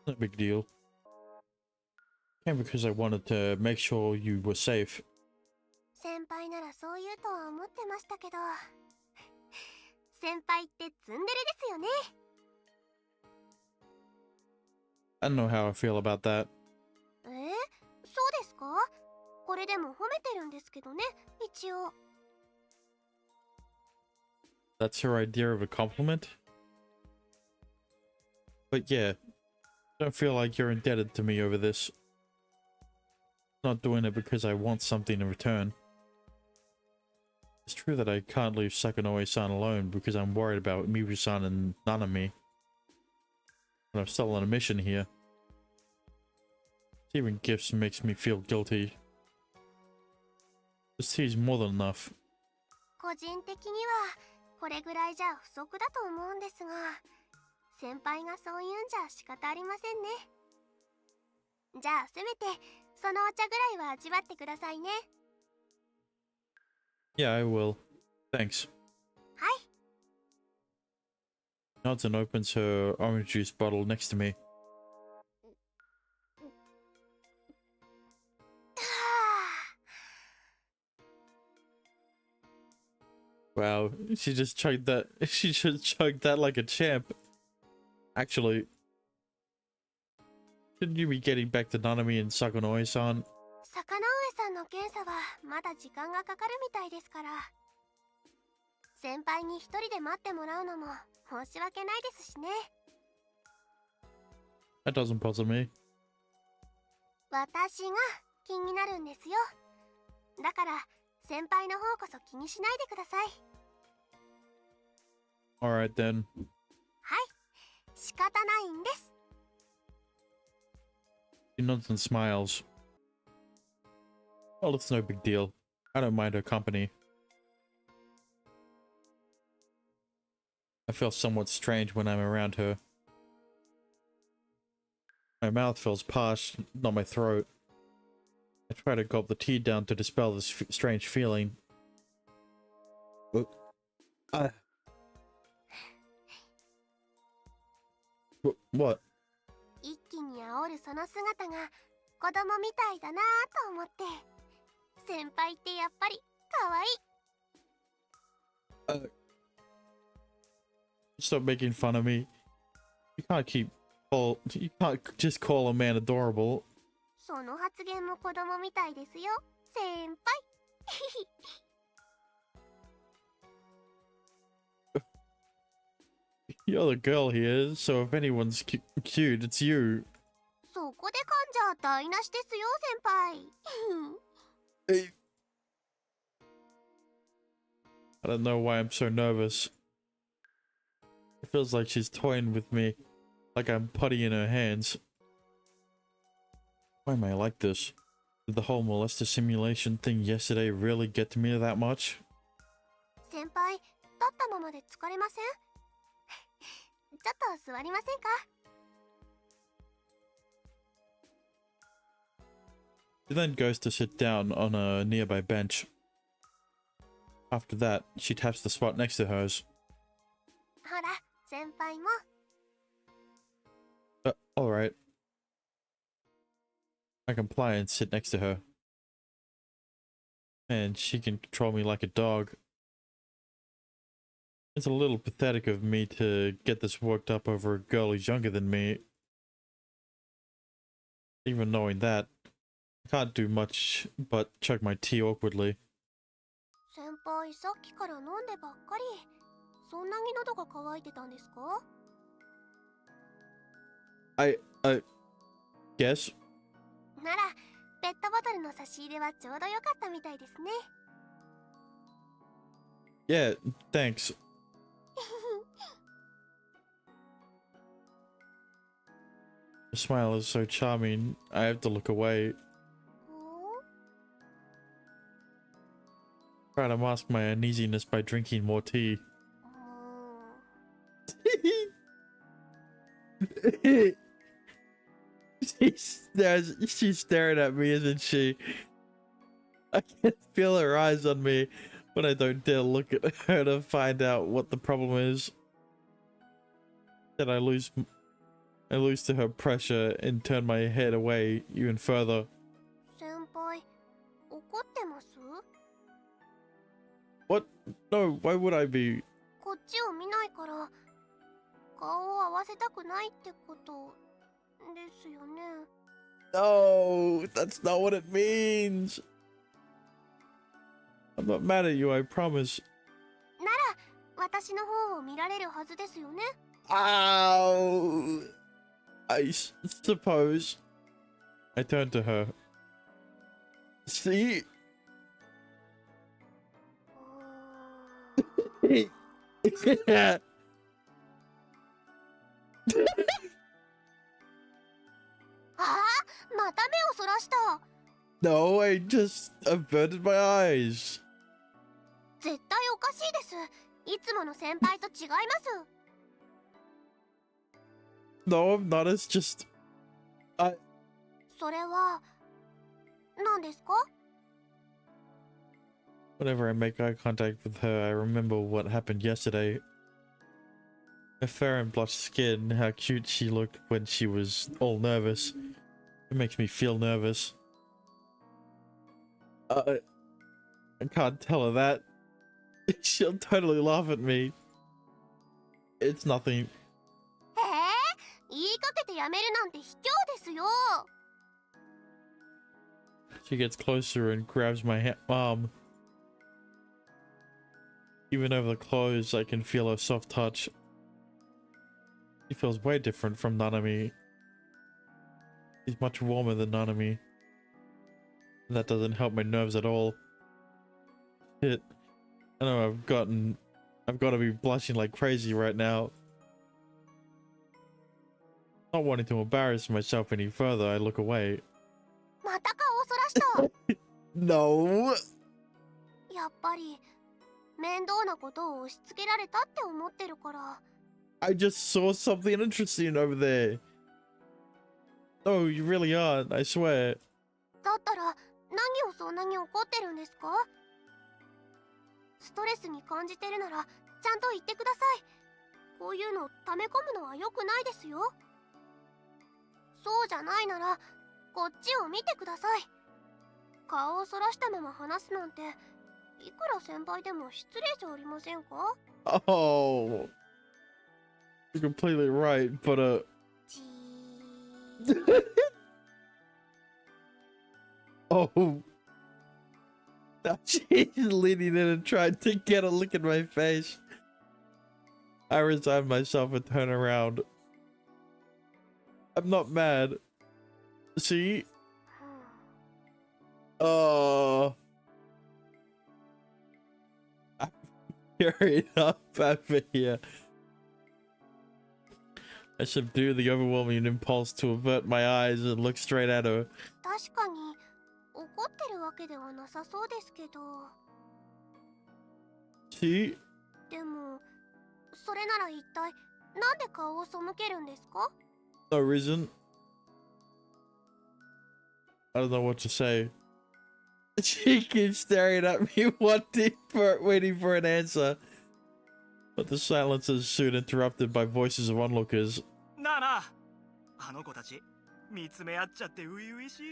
No big deal. Came because I wanted to make sure you were safe. 先輩ならそう言うとは思ってましたけど、先輩ってツンデレですよね。 I don't know how I feel about that. そうですか？これでも褒めてるんですけどね、一応。 That's her idea of a compliment? But yeah, don't feel like you're indebted to me over this. Not doing it because I want something in return. It's true that I can't leave Sakanoi-san alone because I'm worried about Mibu-san and Nanami. But I'm still on a mission here. Receiving gifts makes me feel guilty. This tea is more than enough. 個人的にはこれぐらいじゃ不足だと思うんですが、先輩がそう言うんじゃ仕方ありませんね。じゃあせめてそのお茶ぐらいは味わってくださいね。 Yeah, I will. Thanks. はい。 Nods and opens her orange juice bottle next to me. Wow, she just chugged that. She just chugged that like a champ. Actually, shouldn't you be getting back to Nanami and Sakanoi-san? 坂上さんの検査はまだ時間がかかるみたいですから。先輩に一人で待ってもらうのも申し訳ないですしね。 That doesn't bother me. 私が気になるんですよ。だから先輩の方こそ気にしないでください。 Alright then. はい、仕方ないんです。 She nods and smiles. Well, it's no big deal. I don't mind her company. I feel somewhat strange when I'm around her. My mouth feels parched, not my throat. I try to gulp the tea down to dispel this strange feeling. What? 一気に煽るその姿が子供みたいだなと思って。先輩ってやっぱり可愛い。Stop making fun of me. You can't just call a man adorable. その発言も子供みたいですよ、先輩。You're the girl here, so if anyone's cute, it's you. そこで噛んじゃ台無しですよ、先輩。I don't know why I'm so nervous. It feels like she's toying with me, like I'm putty in her hands. Why am I like this? Did the whole molester simulation thing yesterday really get to me that much? 先輩、立ったままで疲れません？ちょっと座りませんか？ She then goes to sit down on a nearby bench. After that, she taps the spot next to hers. ほら、先輩も。Alright. I comply and sit next to her. And she can control me like a dog. It's a little pathetic of me to get this worked up over a girl who's younger than me. Even knowing that, I can't do much but chug my tea awkwardly. 先輩、さっきから飲んでばっかり。そんなに喉が渇いてたんですか？ I guess? なら、ペットボトルの差し入れはちょうどよかったみたいですね。Yeah, thanks. Her smile is so charming, I have to look away. Try to mask my uneasiness by drinking more tea. She's staring at me, isn't she? I can feel her eyes on me, but I don't dare look at her to find out what the problem is. Then I lose to her pressure and turn my head away even further. 先輩、怒ってます？ What? No, why would I be? こっちを見ないから顔を合わせたくないってことですよね。 No, that's not what it means. I'm not mad at you, I promise. なら私の方を見られるはずですよね。 Ow! I suppose. I turn to her. See? ああ、また目をそらした。 No, I just averted my eyes. 絶対おかしいです。いつもの先輩と違います。 No, I'm not. It's just... それは何ですか？ Whenever I make eye contact with her, I remember what happened yesterday. Her fair and blotched skin, how cute she looked when she was all nervous. It makes me feel nervous. I can't tell her that. She'll totally laugh at me. It's nothing. 言いかけてやめるなんて卑怯ですよ。 She gets closer and grabs my arm. Even over the clothes, I can feel her soft touch. She feels way different from Nanami. She's much warmer than Nanami. And that doesn't help my nerves at all. Shit. I know I've got to be blushing like crazy right now. Not wanting to embarrass myself any further, I look away. また顔をそらした。 No! やっぱり面倒なことを押し付けられたって思ってるから。 I just saw something interesting over there. No, you really aren't, I swear. だったら何をそんなに怒ってるんですか？ストレスに感じてるならちゃんと言ってください。こういうの溜め込むのは良くないですよ。そうじゃないならこっちを見てください。顔をそらしたまま話すなんていくら先輩でも失礼じゃありませんか？ Oh, you're completely right, but じー oh, now she's leaning in and trying to get a look at my face. I resign myself and turn around. I'm not mad. See? Oh. I'm carried up over here. I subdue the overwhelming impulse to avert my eyes and look straight at her. 確かに怒ってるわけではなさそうですけど。 See? でもそれなら一体なんで顔を背けるんですか？ No reason. I don't know what to say. She keeps staring at me, waiting for an answer. But the silence is soon interrupted by voices of onlookers. なあなあ、あの子たち見つめ合っちゃって初々しい。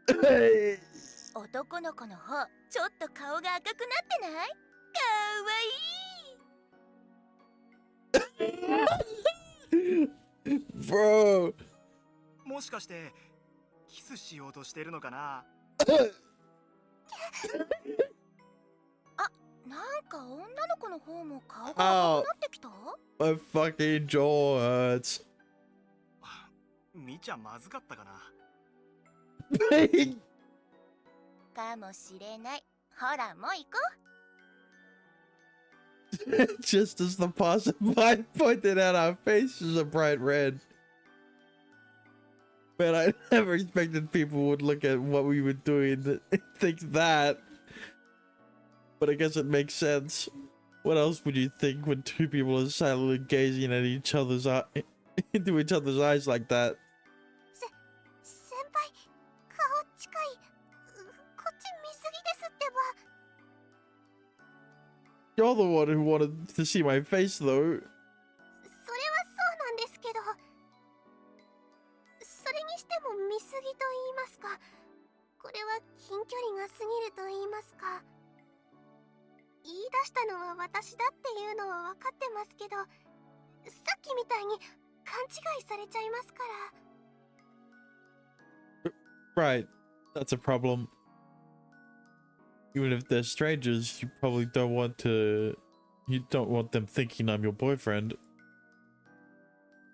Hey. 男の子の方、ちょっと顔が赤くなってない？かわいい。 Bro. もしかしてキスしようとしてるのかな？あ、なんか女の子の方も顔が赤くなってきた？ My fucking jaw hurts. 見ちゃまずかったかな。かもしれない。ほら、もう行こ Just as the passerby pointed out, our faces are bright red. Man, I never expected people would look at what we were doing and think that. But I guess it makes sense. What else would you think when two people are silently gazing at each other's into each other's eyes like that? 先輩、顔近い。こっち見すぎですってば。 You're the one who wanted to see my face, though. それはそうなんですけど、それにしても見すぎと言いますか、これは近距離が過ぎると言いますか。言い出したのは私だっていうのは分かってますけど、さっきみたいに勘違いされちゃいますから。 Right, that's a problem. Even if they're strangers, you probably don't want them thinking I'm your boyfriend.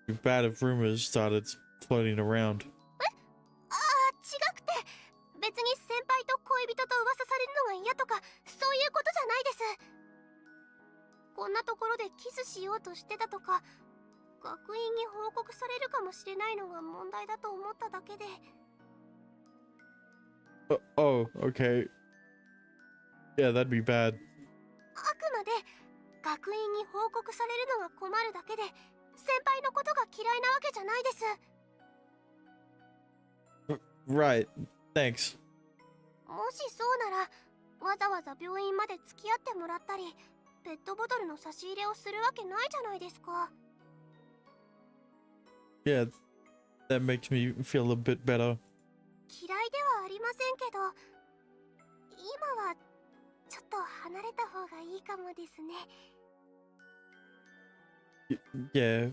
Too bad if rumors started floating around. ああ、違くて、別に先輩と恋人と噂されるのが嫌とかそういうことじゃないです。こんなところでキスしようとしてたとか、学院に報告されるかもしれないのが問題だと思っただけで。 Oh, okay. Yeah, that'd be bad. あくまで学院に報告されるのが困るだけで、先輩のことが嫌いなわけじゃないです。 Right, thanks. もしそうなら、わざわざ病院まで付き合ってもらったり、ペットボトルの差し入れをするわけないじゃないですか。 Yeah, that makes me feel a bit better. 嫌いではありませんけど、今はちょっと離れた方がいいかもですね。 Yeah,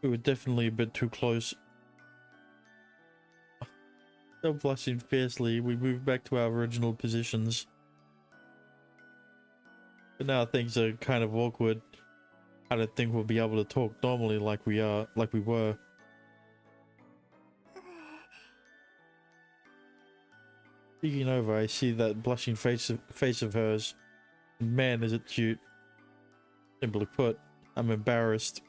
we were definitely a bit too close. Still blushing fiercely, we moved back to our original positions. But now things are kind of awkward. I don't think we'll be able to talk normally like we were. Peeking over, I see that blushing face of hers. Man, is it cute. Simply put, I'm embarrassed.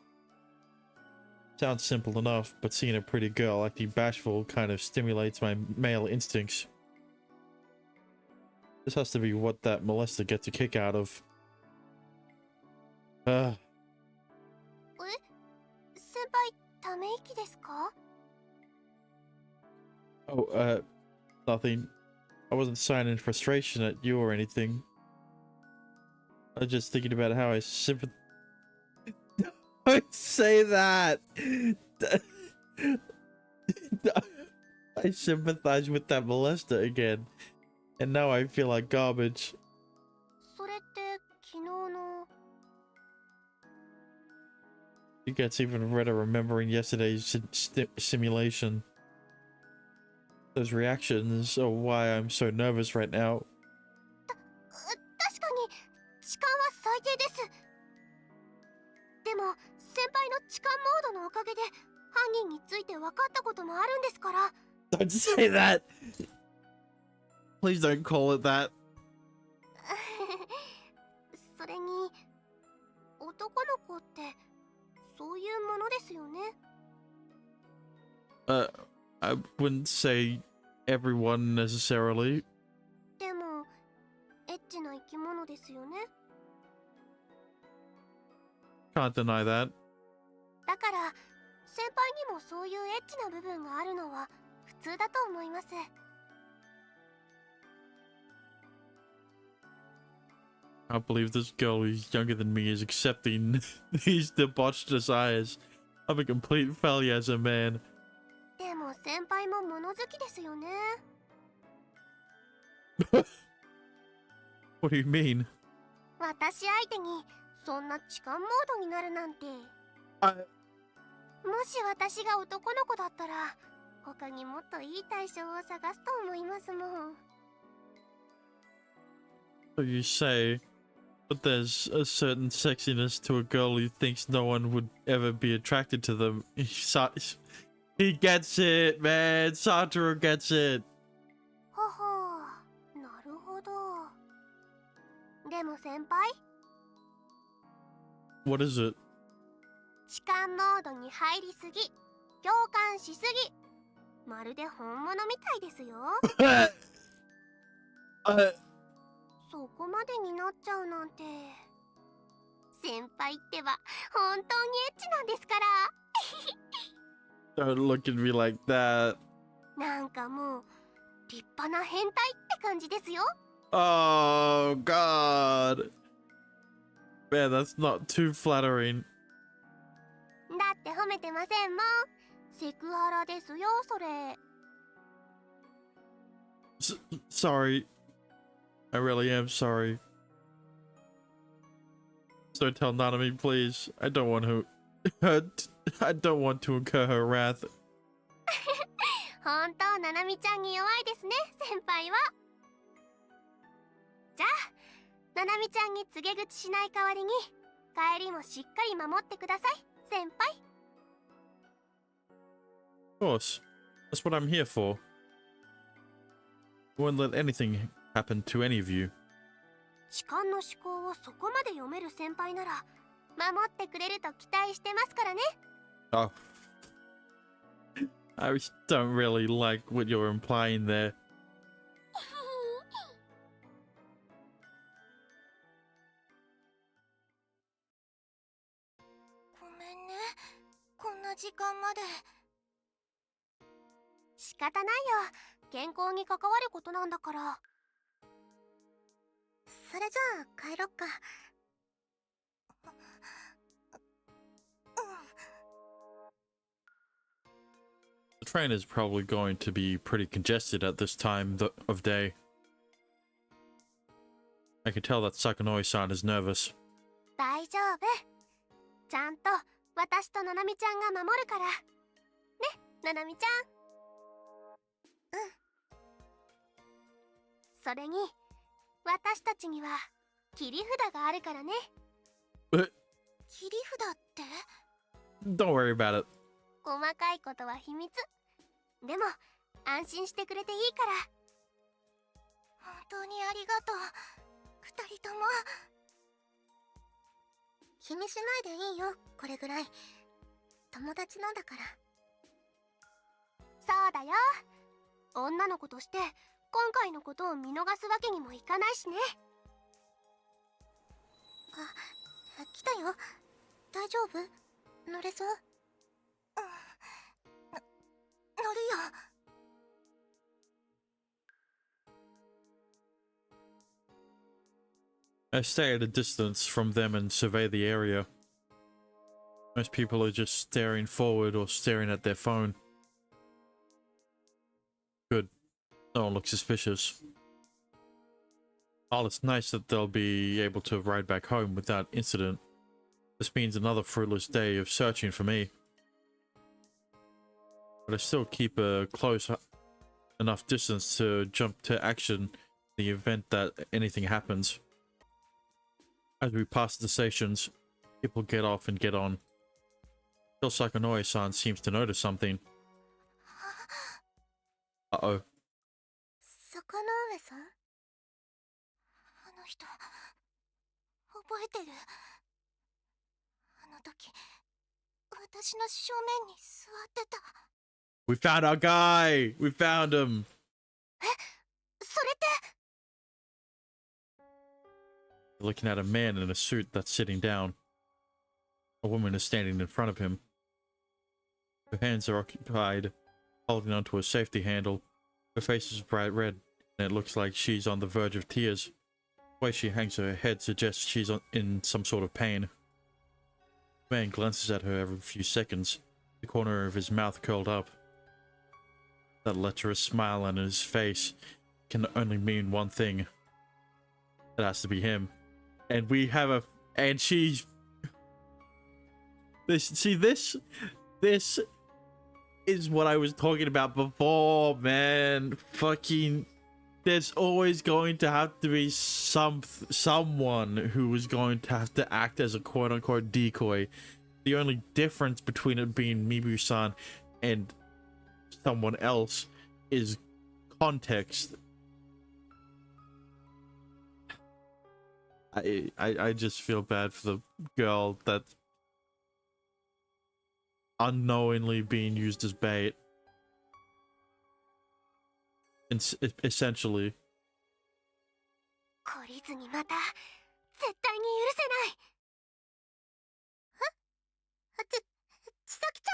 Sounds simple enough, but seeing a pretty girl acting bashful kind of stimulates my male instincts. This has to be what that molester gets a kick out of. Uh, 先輩ため息ですか？ oh, nothing. I wasn't signing frustration at you or anything. I was just thinking about how I sympathize. Don't say that! I sympathize with that molester again. And now I feel like garbage. それって昨日の It gets even redder remembering yesterday's simulation. Those reactions are why I'm so nervous right now. 確かに痴漢は最低です。でも先輩の痴漢モードのおかげで犯人について分かったこともあるんですから。 Don't say that! Please don't call it that. それに男の子ってそういうものですよね。 I wouldn't say everyone necessarily. でもエッチな生き物ですよね。 Can't deny that. だから先輩にもそういうエッチな部分があるのは普通だと思います。 I can't believe this girl who's younger than me is accepting these debauched desires. I'm a complete failure as a man. でも先輩も物好きですよね。 What do you mean? 私相手にそんな痴漢モードになるなんて。 I... もし私が男の子だったら他にもっといい対象を探すと思いますもん。 So you say, but there's a certain sexiness to a girl who thinks no one would ever be attracted to them. He gets it, man. Satoru gets it. はは、なるほど。でも先輩、 What is it? 痴漢モードに入りすぎ、共感しすぎ、まるで本物みたいですよ。そこまでになっちゃうなんて。先輩ってば本当にエッチなんですから。 Don't look at me like that. なんかもう立派な変態って感じですよ。 Oh, God. Man, that's not too flattering. だって褒めてませんもん。セクハラですよ、それ。 Sorry. I really am sorry. So tell Nanami, please. I don't want to... I don't want to incur her wrath. 本当ななみちゃんに弱いですね、先輩は。じゃあななみちゃんに告げ口しない代わりに帰りもしっかり守ってください、先輩。 Of course. That's what I'm here for. I won't let anything happen to any of you. 痴漢の思考をそこまで読める先輩なら守ってくれると期待してますからね。 Oh. I don't really like what you're implying there. ごめんね、こんな時間まで。仕方ないよ、健康に関わることなんだから。それじゃあ帰ろっか。 The train is probably going to be pretty congested at this time of day. I can tell that Sakanoi-san is nervous. 大丈夫。ちゃんと私とななみちゃんが守るから。ね、ななみちゃん。うん。それに私たちには切り札があるからね。切り札って？ Don't worry about it. 細かいことは秘密。でも安心してくれていいから。本当にありがとう、二人とも。気にしないでいいよ、これぐらい。友達なんだから。そうだよ。女の子として今回のことを見逃すわけにもいかないしね。あ、来たよ。大丈夫？乗れそう？乗るよ。I stay at a distance from them and survey the area. Most people are just staring forward or staring at their phone. Good. No one looks suspicious. While it's nice that they'll be able to ride back home without incident, this means another fruitless day of searching for me. But I still keep a close enough distance to jump to action in the event that anything happens. As we pass the stations, people get off and get on. Still, Sakunoe-san seems to notice something. Uh-oh. 坂上さん？あの人、覚えてる？あの時、私の正面に座ってた。We found our guy! We found him! それって Looking at a man in a suit that's sitting down. A woman is standing in front of him. Her hands are occupied, holding onto a safety handle. Her face is bright red, and it looks like she's on the verge of tears. The way she hangs her head suggests she's in some sort of pain. The man glances at her every few seconds, the corner of his mouth curled up. That lecherous smile on his face can only mean one thing. It has to be him. And we have a... And she's... This is what I was talking about before, man. Fucking... There's always going to have to be someone who is going to have to act as a quote-unquote decoy. The only difference between it being Mibu-san and someone else is context. I just feel bad for the girl that's unknowingly being used as bait. Essentially. 懲りずにまた絶対に許せない。千咲ち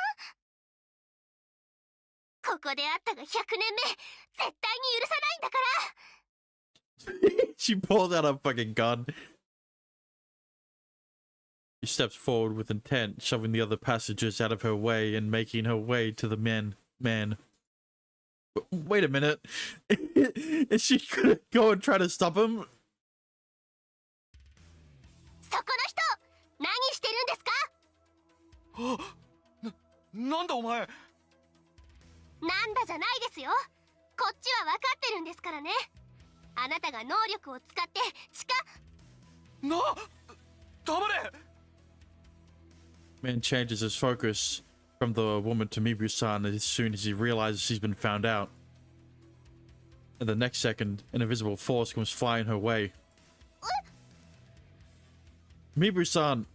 ゃん、ここで会ったが100年目、絶対に許さないんだから。She pulls out a fucking gun. She steps forward with intent, shoving the other passengers out of her way and making her way to the man. Wait a minute. Is she gonna go and try to stop him? そこの人、何してるんですか？なんだお前。なんだじゃないですよ。こっちは分かってるんですからね。あなたが能力を使って黙れ。 Man changes his focus from the woman to Mibu-san as soon as he realizes she's been found out. And the next second, an invisible force comes flying her way. Mibu-san!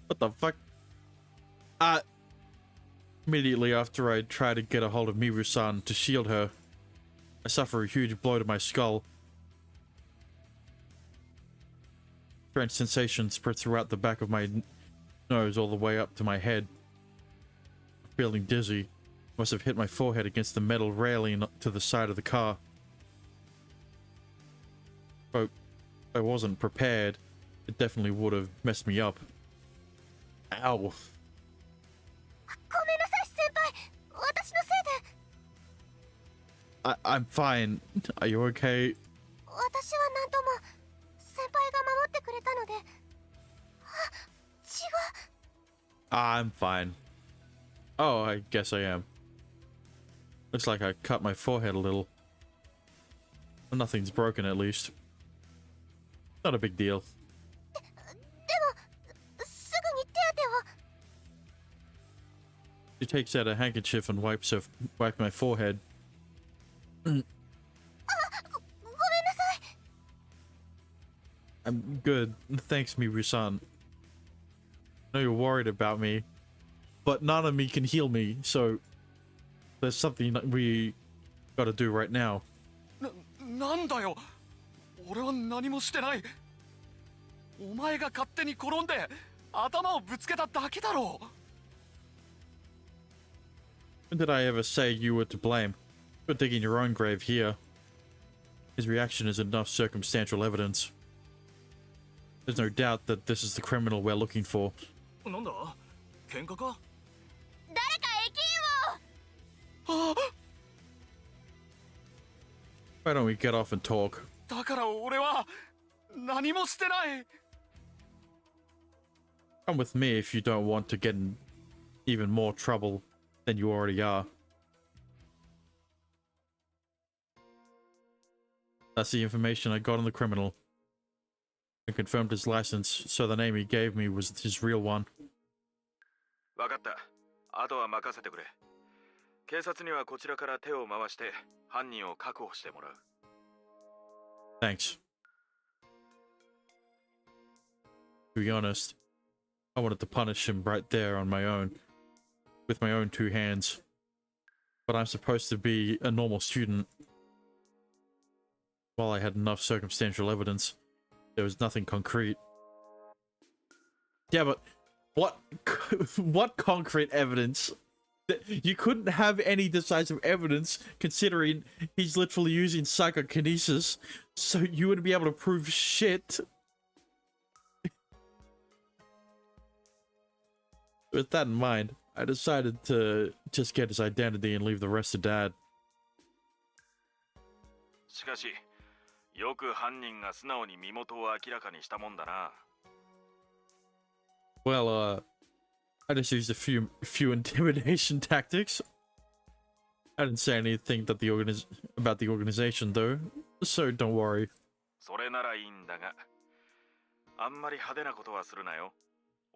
What the fuck? Immediately after I try to get a hold of Mibu-san to shield her, I suffer a huge blow to my skull. Strange sensation spreads throughout the back of my nose all the way up to my head. I'm feeling dizzy. I must have hit my forehead against the metal railing to the side of the car. But if I wasn't prepared, it definitely would have messed me up. Ow. ごめんなさい先輩、私のせいで。I'm fine. Are you okay? 私は何とも。先輩が守ってくれたので。血が。I'm fine. Oh, I guess I am. Looks like I cut my forehead a little. Nothing's broken at least. Not a big deal. でも、すぐに手当てを。She takes out a handkerchief and wipes my forehead. ごめんなさい。 I'm good. Thanks, Mibu-san. I know you're worried about me, but none of me can heal me, so there's something that we gotta do right now. なんだよ。俺は何もしてない。お前が勝手に転んで頭をぶつけただけだろう。 When did I ever say you were to blame? You're digging your own grave here. His reaction is enough circumstantial evidence. There's no doubt that this is the criminal we're looking for. なんだ喧嘩か。誰か駅員を。あ Why don't we get off and talk? だから俺は何もしてない。 Come with me if you don't want to get in even more trouble than you already are. That's the information I got on the criminal. I confirmed his license, so the name he gave me was his real one. 分かった。あとは任せてくれ。警察にはこちらから手を回して犯人を確保してもらう。 Thanks. To be honest, I wanted to punish him right there on my own, with my own two hands. But I'm supposed to be a normal student. While I had enough circumstantial evidence, there was nothing concrete. Yeah, but what what concrete evidence? You couldn't have any decisive evidence considering he's literally using psychokinesis, so you wouldn't be able to prove shit. With that in mind, I decided to just get his identity and leave the rest to Dad. しかし、よく犯人が素直に身元を明らかにしたもんだな。 Well, I just used a few intimidation tactics. I didn't say anything that about the organization though, so don't worry. それならいいんだが、あんまり派手なことはするなよ。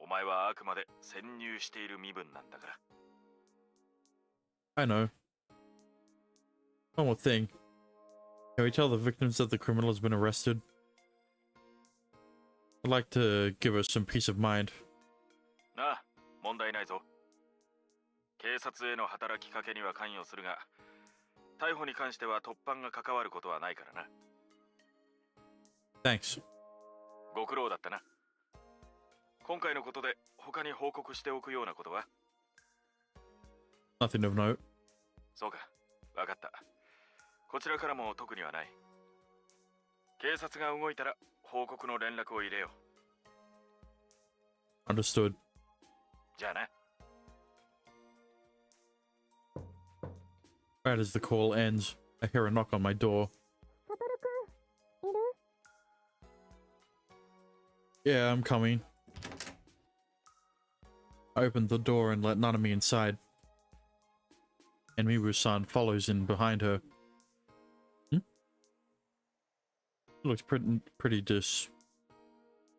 お前はあくまで潜入している身分なんだから。 I know. One more thing. Can we tell the victims that the criminal has been arrested? I'd like to give us some peace of mind. なあ、問題ないぞ。警察への働きかけには関与するが、逮捕に関しては突犯が関わることはないからな。 Thanks. ご苦労だったな。今回のことで他に報告しておくようなことは？ Nothing of note. そうか、わかった。こちらからも特にはない。警察が動いたら報告の連絡を入れよう。 Understood. じゃあな。 Right as the call ends, I hear a knock on my door. サトルくん、いる？ Yeah, I'm coming. I opened the door and let Nanami inside. And Mibu-san follows in behind her. She looks pretty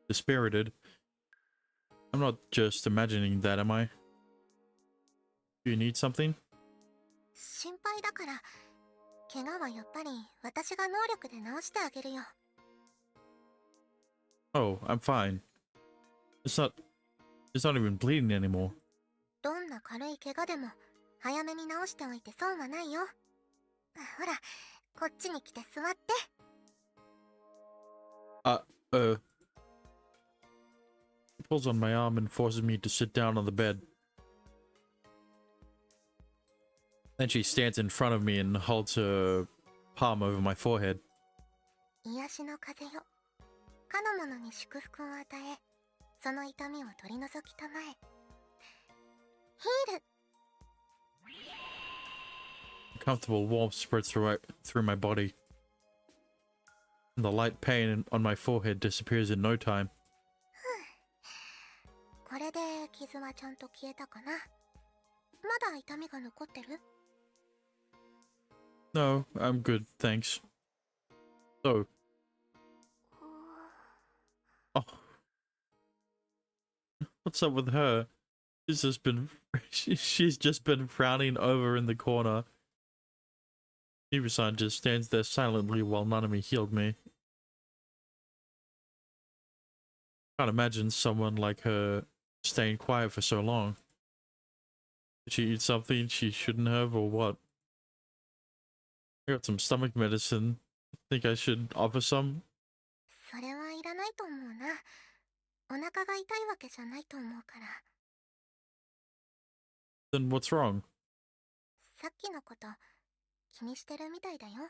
dispirited. I'm not just imagining that, am I? Do you need something? 心配だから、怪我はやっぱり私が能力で治してあげるよ。 Oh, I'm fine. It's not even bleeding anymore. どんな軽い怪我でも早めに治しておいて損はないよ。ほら、こっちに来て座って。He pulls on my arm and forces me to sit down on the bed. Then she stands in front of me and holds her palm over my forehead. 癒しの風よ。かの者に祝福を与え、その痛みを取り除きたまえ。ヒール。 Comfortable warmth spreads through my body. And the light pain on my forehead disappears in no time. これで傷はちゃんと消えたかな。まだ痛みが残ってる？ No, I'm good, thanks. So. Oh. What's up with her? She's just been frowning over in the corner. Mibu-san just stands there silently while Nanami healed me. Can't imagine someone like her staying quiet for so long. Did she eat something she shouldn't have, or what? I got some stomach medicine. Think I should offer some? それはいらないと思うな。お腹が痛いわけじゃないと思うから。Then what's wrong? さっきのこと気にしてるみたいだよ。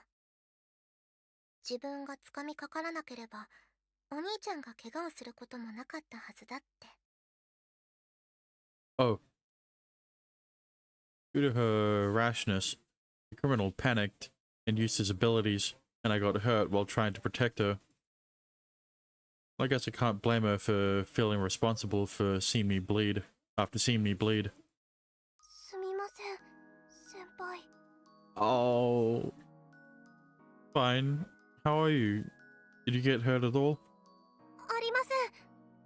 自分がつかみかからなければお兄ちゃんが怪我をすることもなかったはずだって。Oh. Due to her rashness, the criminal panicked and used his abilities, and I got hurt while trying to protect her. I guess I can't blame her for feeling responsible for seeing me bleed, after seeing me bleed. すみません、先輩。 Oh. Fine. How are you? Did you get hurt at all? ありません。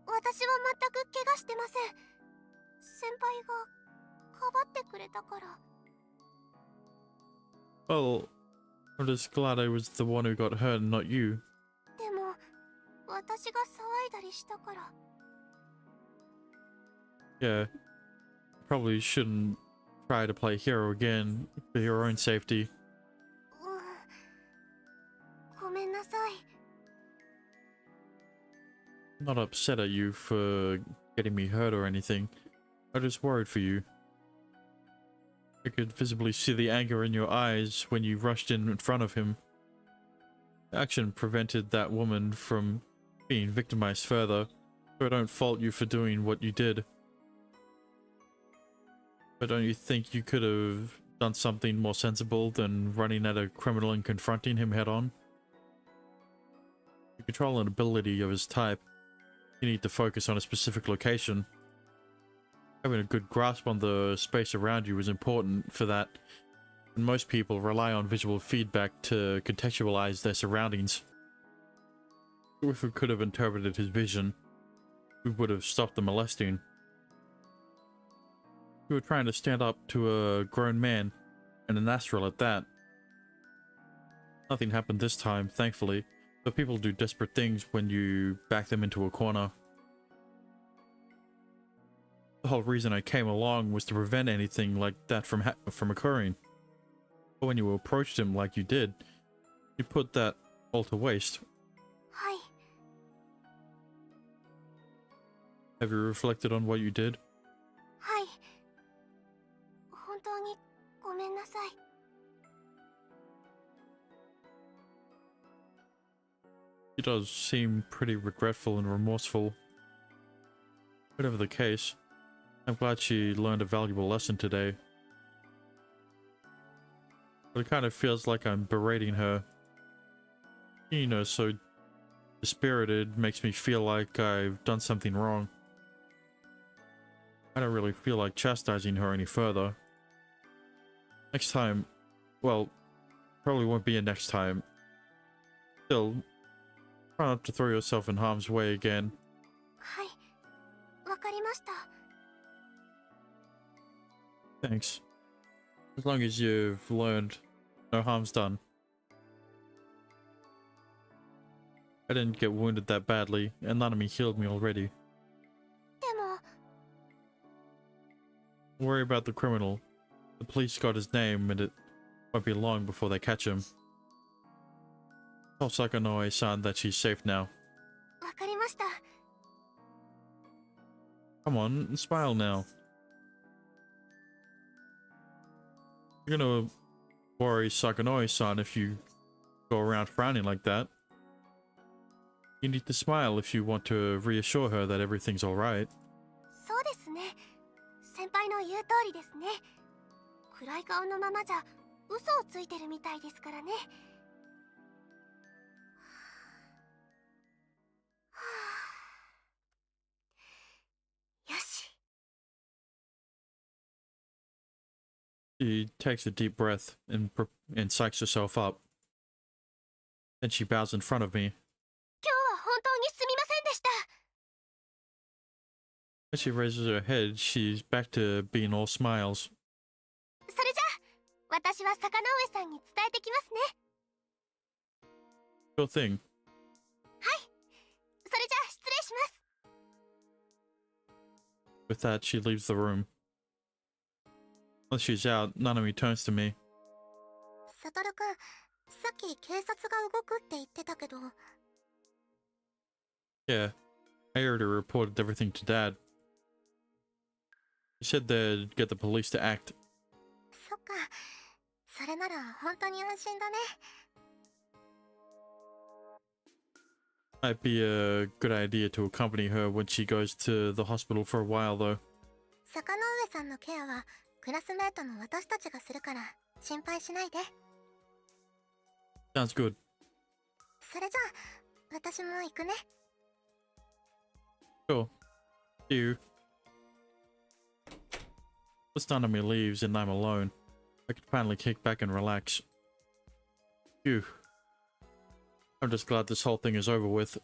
私は全く怪我してません。先輩がかばってくれたから。 Well, I'm just glad I was the one who got hurt and not you. でも私が騒いだりしたから。 Yeah. Probably shouldn't try to play hero again for your own safety. ごめんなさい。 I'm not upset at you for getting me hurt or anything. I just worried for you. I could visibly see the anger in your eyes when you rushed in front of him. Action prevented that woman from being victimized further, so I don't fault you for doing what you did. But don't you think you could have done something more sensible than running at a criminal and confronting him head on? To control an ability of his type, you need to focus on a specific location. Having a good grasp on the space around you is important for that, and most people rely on visual feedback to contextualize their surroundings. If we could have interpreted his vision, we would have stopped the molesting. You were trying to stand up to a grown man, and an astral at that. Nothing happened this time, thankfully, but people do desperate things when you back them into a corner. The whole reason I came along was to prevent anything like that from occurring. But when you approached him like you did, you put that all to waste. はい。 Have you reflected on what you did? はい。本当にごめんなさい。 He does seem pretty regretful and remorseful. Whatever the case, I'm glad she learned a valuable lesson today. But it kind of feels like I'm berating her. You know, so dispirited makes me feel like I've done something wrong. I don't really feel like chastising her any further. Next time, well, probably won't be a next time. Still, try not to throw yourself in harm's way again. はい。わかりました。 Thanks. As long as you've learned, no harm's done. I didn't get wounded that badly, and none of me healed me already. でも Don't worry about the criminal. The police got his name, and it won't be long before they catch him. Tell Sakanoe-san that she's safe now. わかりました。 Come on, smile now. You're gonna worry Sakanoe-san if you go around frowning like that. You need to smile if you want to reassure her that everything's alright. そうですね。先輩の言う通りですね。暗い顔のままじゃ嘘をついてるみたいですからね。よし。 She takes a deep breath and psychs herself up. Then she bows in front of me. 今日は本当にすみませんでした。 When she raises her head, she's back to being all smiles. それじゃあ私は坂上さんに伝えてきますね。 Sure thing. はい。それじゃあ失礼します。 With that, she leaves the room. Once she's out, Nanami turns to me. サトルくん、さっき警察が動くって言ってたけど、Yeah, I already reported everything to Dad. He said they'd get the police to act. そっか、それなら本当に安心だね。 Might be a good idea to accompany her when she goes to the hospital for a while, though. 坂ノ上さんのケアはクラスメートの私たちがするから心配しないで。 Sounds good. それじゃあ私も行くね。 Sure. See you. Once Nanami leaves and I'm alone, I can finally kick back and relax. Phew. I'm just glad this whole thing is over with.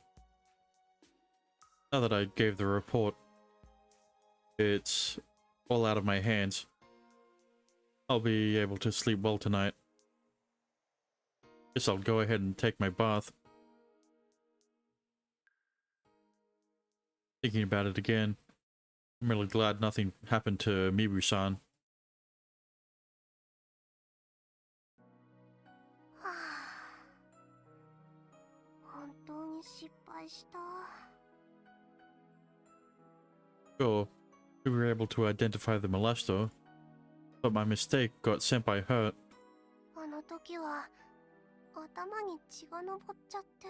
Now that I gave the report, it's all out of my hands. I'll be able to sleep well tonight. Guess I'll go ahead and take my bath. Thinking about it again, I'm really glad nothing happened to Mibu-san. はあ、本当に失敗した。 Sure, we were able to identify the molester, but my mistake got Senpai hurt. あの時は頭に血が上っちゃって。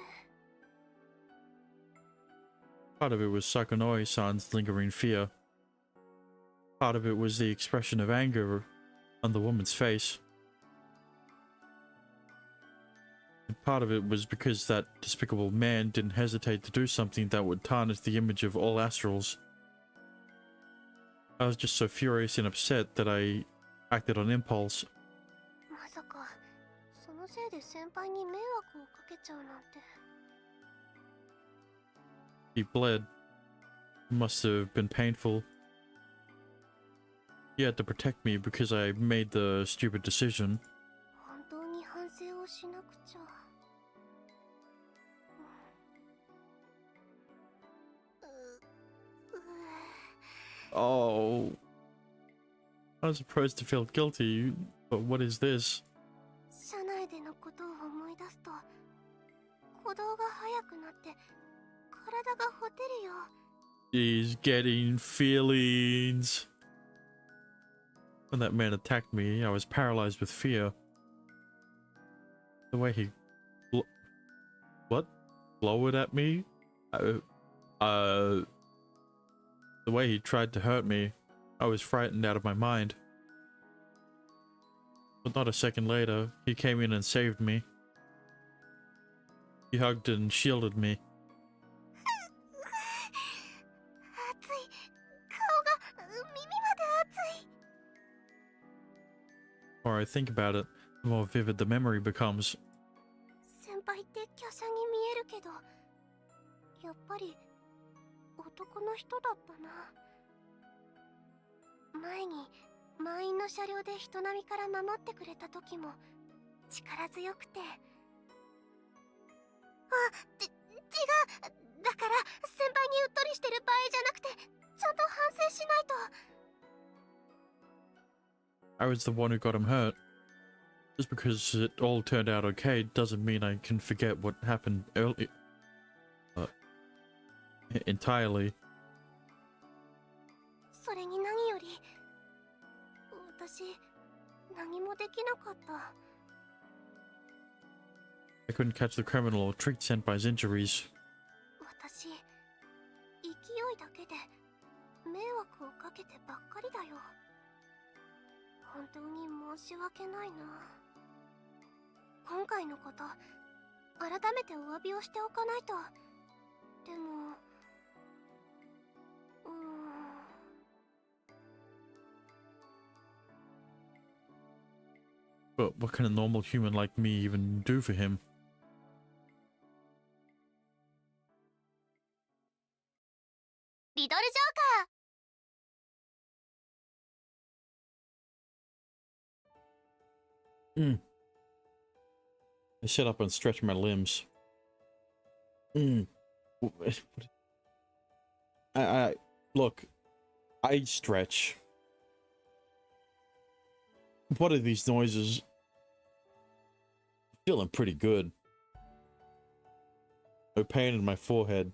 Part of it was Sakanoi-san's lingering fear. Part of it was the expression of anger on the woman's face. And part of it was because that despicable man didn't hesitate to do something that would tarnish the image of all astrals. I was just so furious and upset that I acted on impulse. まさかそのせいで先輩に迷惑をかけちゃうなんて。 He bled. It must have been painful. He had to protect me because I made the stupid decision. 本当に反省をしなくちゃ。 Oh. I was supposed to feel guilty, but what is this? 車内でのことを思い出すと鼓動が速くなって体がほてるよ。 He's getting feelings. When that man attacked me, I was paralyzed with fear. The way he... What? Glowered at me? The way he tried to hurt me, I was frightened out of my mind. But not a second later, he came in and saved me. He hugged and shielded me. 熱い。顔が耳まで熱い。 The more I think about it, the more vivid the memory becomes. 先輩って華奢に見えるけどやっぱり男の人だったな。前に満員の車両で人並みから守ってくれた時も力強くて。違う。だから先輩にうっとりしてる場合じゃなくてちゃんと反省しないと。 I was the one who got him hurt. Just because it all turned out okay doesn't mean I can forget what happened early. Entirely. それに何より私何もできなかった。 I couldn't catch the criminal or treat Senpai's injuries. 私勢いだけで迷惑をかけてばっかりだよ。本当に申し訳ないな。今回のこと改めてお詫びをしておかないと。でもBut what can a normal human like me even do for him? リドルジョーカー。 I sit up and stretch my limbs. Look, I stretch. What are these noises? Feeling pretty good. No pain in my forehead.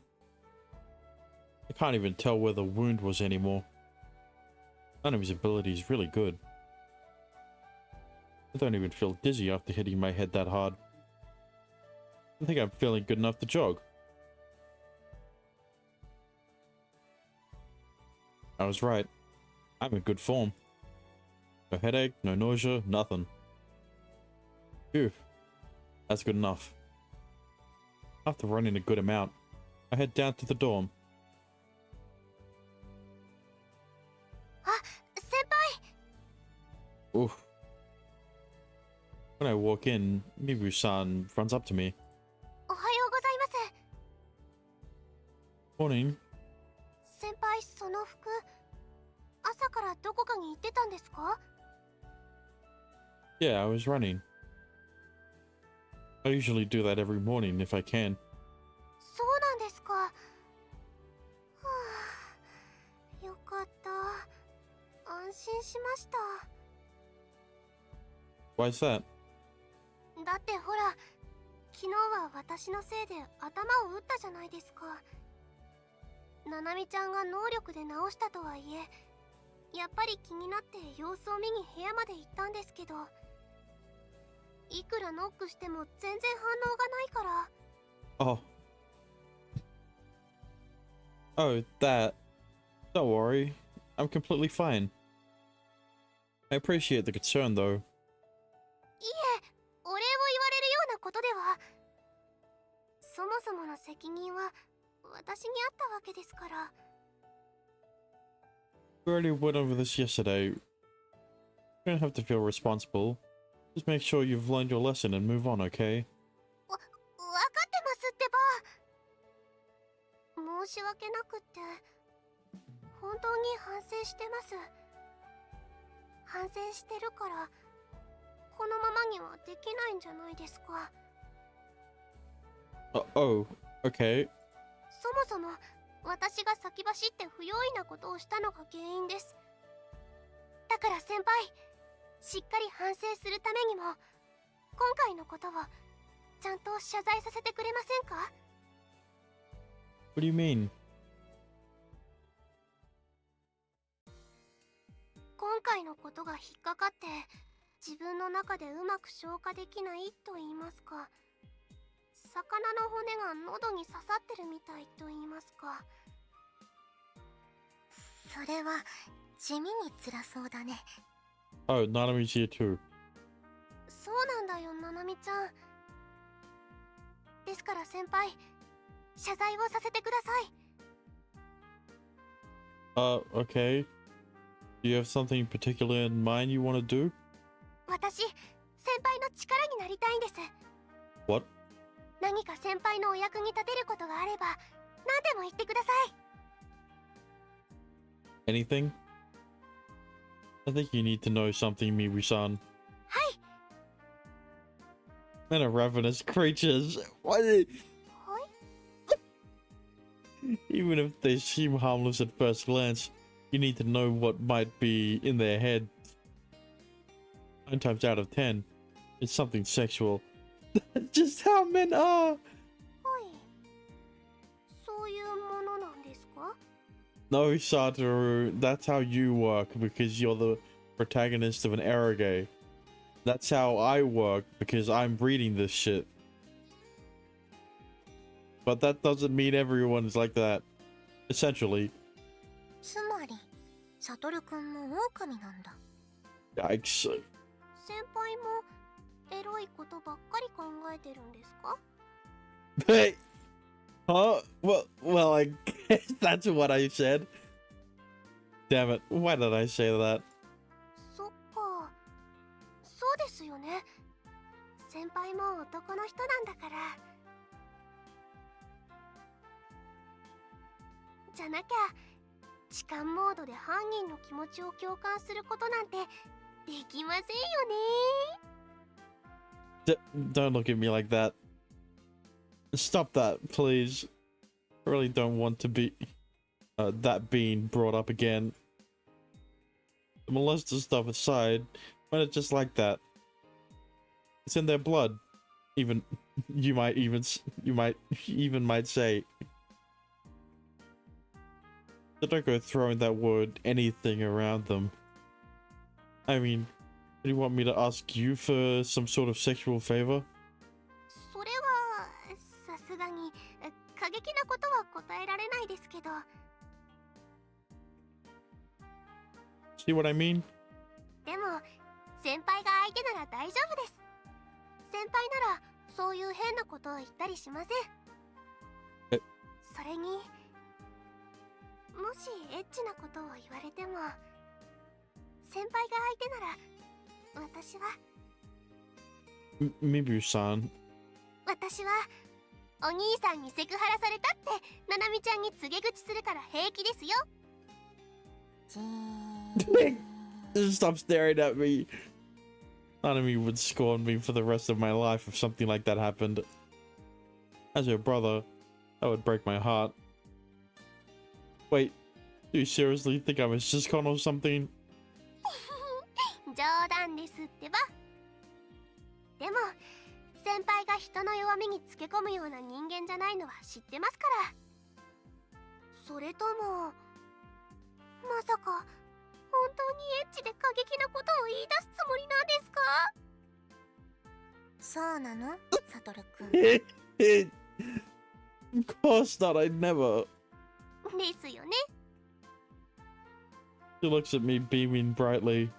I can't even tell where the wound was anymore. None of his ability is really good. I don't even feel dizzy after hitting my head that hard. I think I'm feeling good enough to jog. I was right. I'm in good form. No headache, no nausea, nothing. Phew. That's good enough. After running a good amount, I head down to the dorm. あ、先輩。 Oof. When I walk in, Mibu-san runs up to me. おはようございます。 Morning. 先輩、その服、朝からどこかに行ってたんですか？ Yeah, I was running. I usually do that every morning if I can. そうなんですか。はあ、よかった。安心しました。 Why's that? だってほら、昨日は私のせいで頭を打ったじゃないですか。ななみちゃんが能力で治したとはいえ、やっぱり気になって様子を見に部屋まで行ったんですけど、いくらノックしても全然反応がないから。 Oh. Oh, that. Don't worry. I'm completely fine. I appreciate the concern, though. いえ、お礼を言われるようなことでは。そもそもの責任は私にあったわけですから。 We already went over this yesterday. You don't have to feel responsible. Just make sure you've learned your lesson and move on, okay? わかってますってば。申し訳なくって、本当に反省してます。反省してるから、このままにはできないんじゃないですか。 Oh, okay. そもそも私が先走って不用意なことをしたのが原因です。だから先輩、しっかり反省するためにも今回のことをちゃんと謝罪させてくれませんか？ What do you mean? 今回のことが引っかかって自分の中でうまく消化できないと言いますか、魚の骨が喉に刺さってるみたいと言いますか。それは地味に辛そうだね。 Oh, Nanami's here too. そうなんだよ、ななみちゃん。ですから先輩、謝罪をさせてください。 Okay. Do you have something particular in mind you want to do? 私、先輩の力になりたいんです。 What? 何か先輩のお役に立てることがあれば何でも言ってください。 Anything? I think you need to know something, Mibu-san. はい。 Men are ravenous creatures. What? はい。 Even if they seem harmless at first glance, you need to know what might be in their head. 9 times out of 10, it's something sexual. That's just how men are. はい。そういうものなんですか？ No, Satoru, that's how you work because you're the protagonist of an eroge. That's how I work because I'm reading this shit. But that doesn't mean everyone's like that. Essentially. つまり、サトルくんも狼なんだ。 Yikes. 先輩もエロいことばっかり考えてるんですか？ Hey! Huh? Well, I guess that's what I said. Damn it, why did I say that? そっか。そうですよね。先輩も男の人なんだから。じゃなきゃ、痴漢モードで犯人の気持ちを共感することなんてできませんよね。 Don't look at me like that. Stop that, please. I really don't want to be that being brought up again. The molester stuff aside, but it's just like that. It's in their blood. Even you might even say. They don't go throwing that word anything around them. I mean, do you want me to ask you for some sort of sexual favor? それはさすがに過激なことは答えられないですけど。 See what I mean? でも先輩が相手なら大丈夫です。先輩ならそういう変なことを言ったりしません。え、それにもしエッチなことを言われても先輩が相手なら私はMibu-san. 私はお兄さんにセクハラされたってななみちゃんに告げ口するから平気ですよ。 Stop staring at me. Nanami would scorn me for the rest of my life if something like that happened. As your brother, that would break my heart. Wait, do you seriously think I'm a siscon or something? 冗談ですってば。でも先輩が人の弱みにつけ込むような人間じゃないのは知ってますから。それともまさか本当にエッチで過激なことを言い出すつもりなんですか？そうなのサトルくん。 Of course not, I'd never. ですよね。 She looks at me beaming brightly.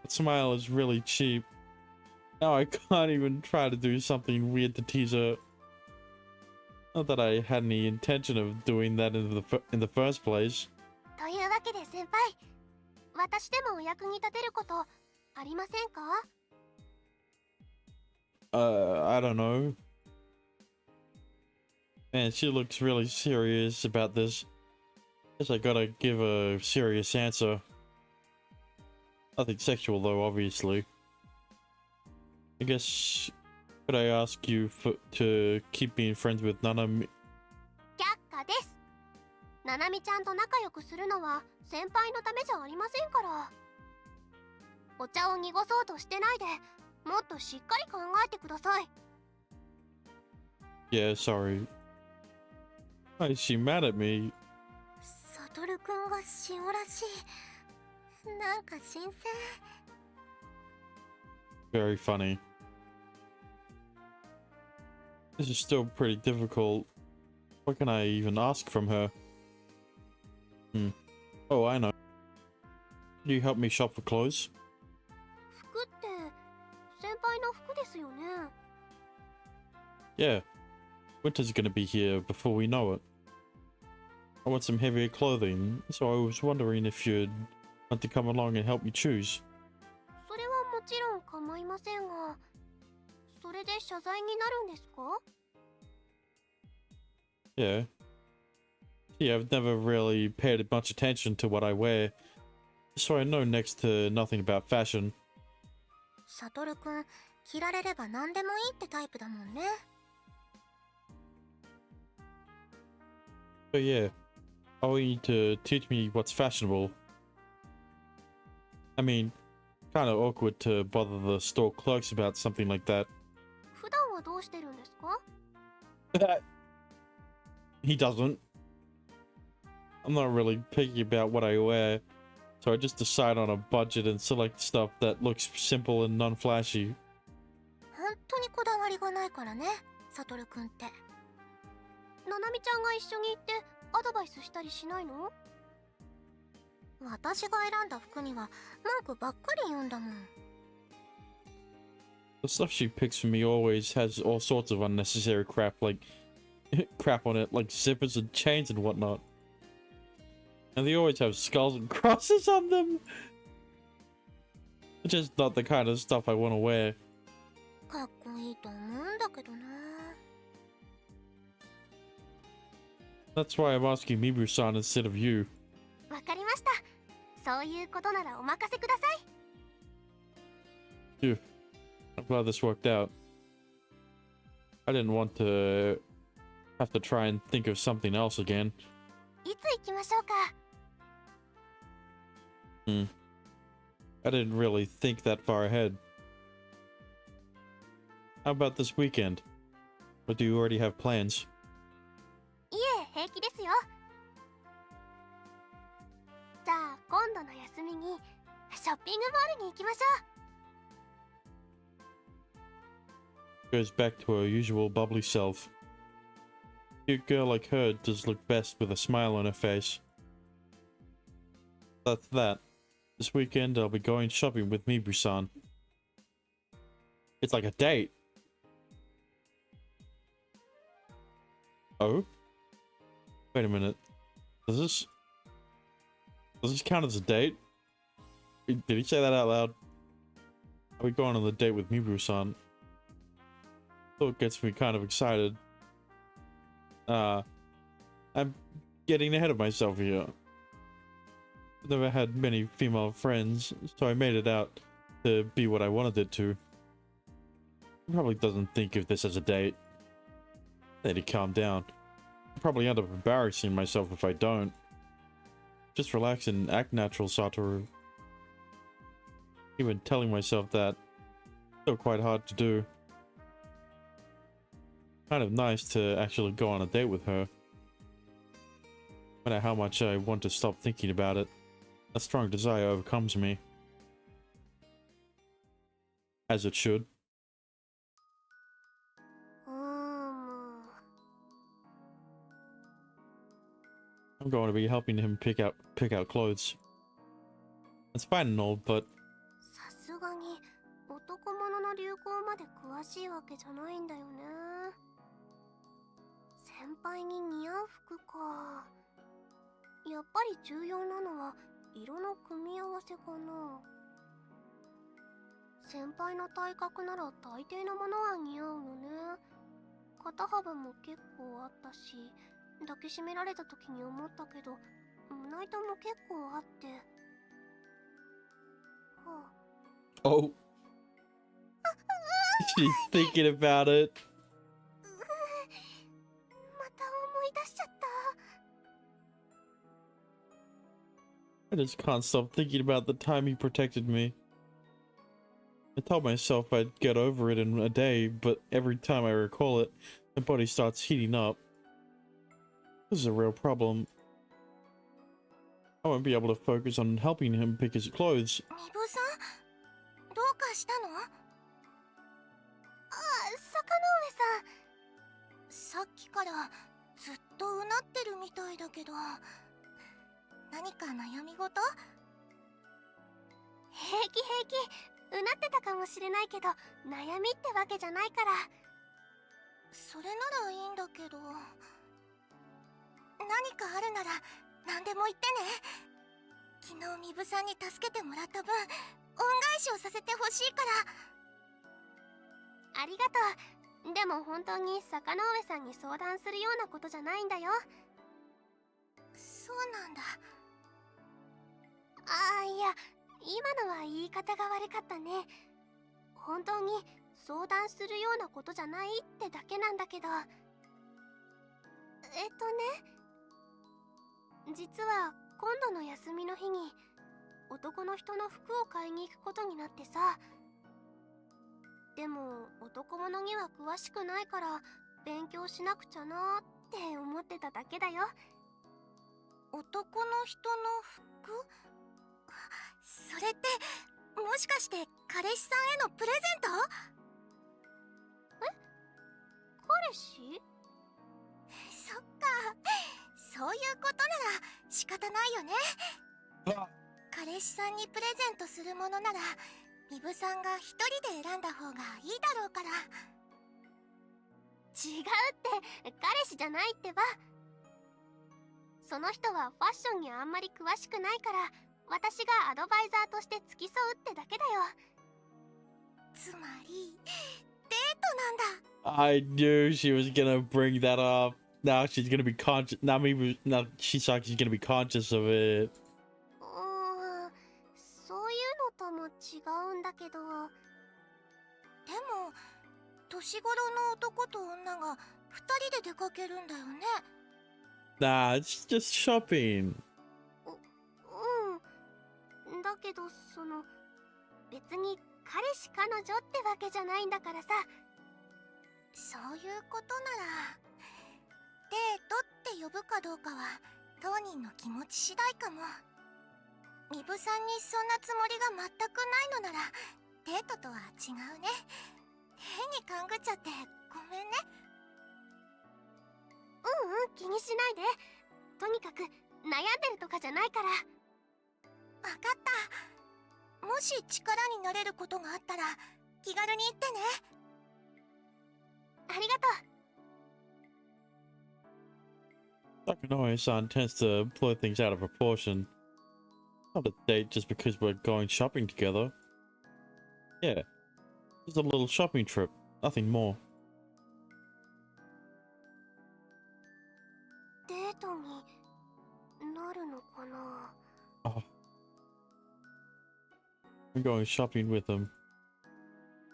That smile is really cheap. Now I can't even try to do something weird to tease her. Not that I had any intention of doing that in the first place. というわけで先輩、私でもお役に立てることありませんか？ I don't know. Man, she looks really serious about this. Guess I gotta give a serious answer. Nothing sexual though, obviously. I guess, could I ask you to keep being friends with Nanami? 却下です。ななみちゃんと仲良くするのは先輩のためじゃありませんから。お茶を濁そうとしてないで、もっとしっかり考えてください。 Yeah, sorry. Why is she mad at me? サトルくんが塩らしい。なんか新鮮。 Very funny. This is still pretty difficult. What can I even ask from her? Oh, I know. Can you help me shop for clothes? 服って先輩の服ですよね。 Yeah. Winter's gonna be here before we know it. I want some heavier clothing, so I was wondering if you'd want to come along and help me choose. それはもちろん構いませんが、それで謝罪になるんですか？ Yeah. See, I've never really paid much attention to what I wear, so I know next to nothing about fashion. サトルくん、着られれば何でもいいってタイプだもんね。 So yeah, I want you to teach me what's fashionable. I mean, kind of awkward to bother the store clerks about something like that. 普段はどうしてるんですか？ He doesn't. I'm not really picky about what I wear, so I just decide on a budget and select stuff that looks simple and non-flashy. 本当にこだわりがないからね、サトルくんって。ななみちゃんが一緒に行ってアドバイスしたりしないの？私が選んだ服には文句ばっかり言うんだもん。 The stuff she picks for me always has all sorts of unnecessary crap, like crap on it, like zippers and chains and whatnot. And they always have skulls and crosses on them. It's just not the kind of stuff I want to wear. かっこいいと思うんだけどな。 That's why I'm asking Mibu-san instead of you. わかりました。そういうことならお任せください。 Phew. I'm glad this worked out. I didn't want to have to try and think of something else again. いつ行きましょうか？ I didn't really think that far ahead. How about this weekend? Or do you already have plans? いえ、平気ですよ。休みにショッピングモールに行きましょう。 Goes back to her usual bubbly self. Cute girl like her does look best with a smile on her face. That's that. This weekend I'll be going shopping with Mibu-san. It's like a date. Oh? Wait a minute. Does this count as a date? Did he say that out loud? Are we going on the date with Mibu-san? So it gets me kind of excited. I'm getting ahead of myself here. I've never had many female friends, so I made it out to be what I wanted it to. He probably doesn't think of this as a date. Then he calm down. I'll probably end up embarrassing myself if I don't. Just relax and act natural, Satoru. Even telling myself that, still quite hard to do. Kind of nice to actually go on a date with her. No matter how much I want to stop thinking about it, a strong desire overcomes me. As it should. I'm going to be helping him pick out clothes. It's fine and all, but さすがに男物の流行まで詳しいわけじゃないんだよね。先輩に似合う服か。やっぱり重要なのは色の組み合わせかな。先輩の体格なら大抵のものは似合うよね。肩幅も結構あったし、抱きしめられた時に思ったけど、胸板も結構あって。はあ、oh, she's thinking about it. また思い出しちゃった。 I just can't stop thinking about the time he protected me. I told myself I'd get over it in a day, but every time I recall it, my body starts heating up. This is a real problem. I won't be able to focus on helping him pick his clothes. ミブさん、どうかしたの？あ、坂上さん。さっきからずっとうなってるみたいだけど、何か悩み事？平気平気、うなってたかもしれないけど、悩みってわけじゃないから。それならいいんだけど、何かあるなら何でも言ってね。昨日ミブさんに助けてもらった分、恩返しをさせてほしいから。ありがとう。でも本当に坂上さんに相談するようなことじゃないんだよ。そうなんだ。ああ、いや、今のは言い方が悪かったね。本当に相談するようなことじゃないってだけなんだけど。実は今度の休みの日に男の人の服を買いに行くことになってさ。でも男物には詳しくないから勉強しなくちゃなって思ってただけだよ。男の人の服？それってもしかして彼氏さんへのプレゼント？彼氏？そっか、そういうことなら仕方ないよね。彼氏さんにプレゼントするものならミブさんが一人で選んだ方がいいだろうから。違うって、彼氏じゃないってば。その人はファッションにあんまり詳しくないから、私がアドバイザーとして付き添うってだけだよ。つまりデートなんだ。I knew she was gonna bring that up. Now she's gonna be conscious. Now she's gonna be conscious of it. そういうのとも違うんだけど。でも年頃の男と女が二人で出かけるんだよね。Nah, it's just shopping. だけど別に彼氏彼女ってわけじゃないんだからさ。そういうことならデートって呼ぶかどうかは当人の気持ち次第かも。ミブさんにそんなつもりが全くないのならデートとは違うね。変に勘ぐっちゃってごめんね。気にしないで。とにかく悩んでるとかじゃないから。わかった。もし力になれることがあったら気軽に言ってね。ありがとう。Takanoe-san tends to blow things out of proportion. Not a date just because we're going shopping together. Yeah, just a little shopping trip, nothing more. デートになるのかな。 Oh. I'm going shopping with him.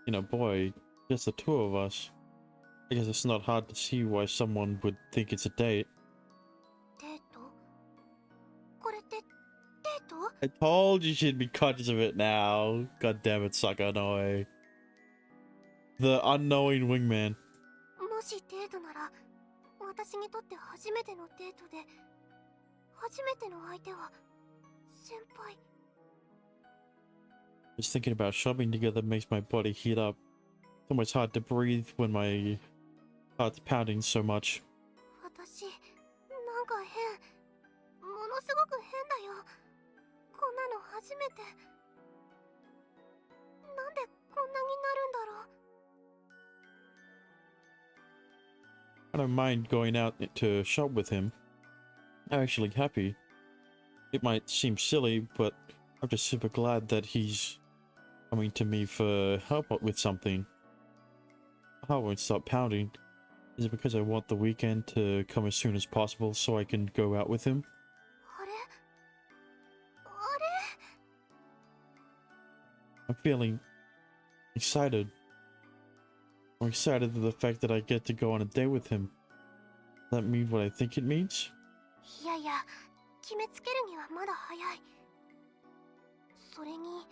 You know, boy, just the two of us. I guess it's not hard to see why someone would think it's a date. デート？これってデート？ I told you she'd be conscious of it now. God damn it, Sakanoe. The unknowing wingman. もしデートなら私にとって初めてのデートで、初めての相手は先輩。 Just thinking about shopping together makes my body heat up. It's almost hard to breathe when my heart's pounding so much. 私なんか変、ものすごく変だよ。こんなの初めて。なんでこんなになるんだろう。 I don't mind going out to shop with him. I'm actually happy. It might seem silly, but I'm just super glad that he's coming to me for help with something. My heart won't stop pounding. Is it because I want the weekend to come as soon as possible so I can go out with him? あれあれ I'm feeling excited. I'm excited at the fact that I get to go on a date with him. Does that mean what I think it means? いやいや、決めつけるにはまだ早い。それに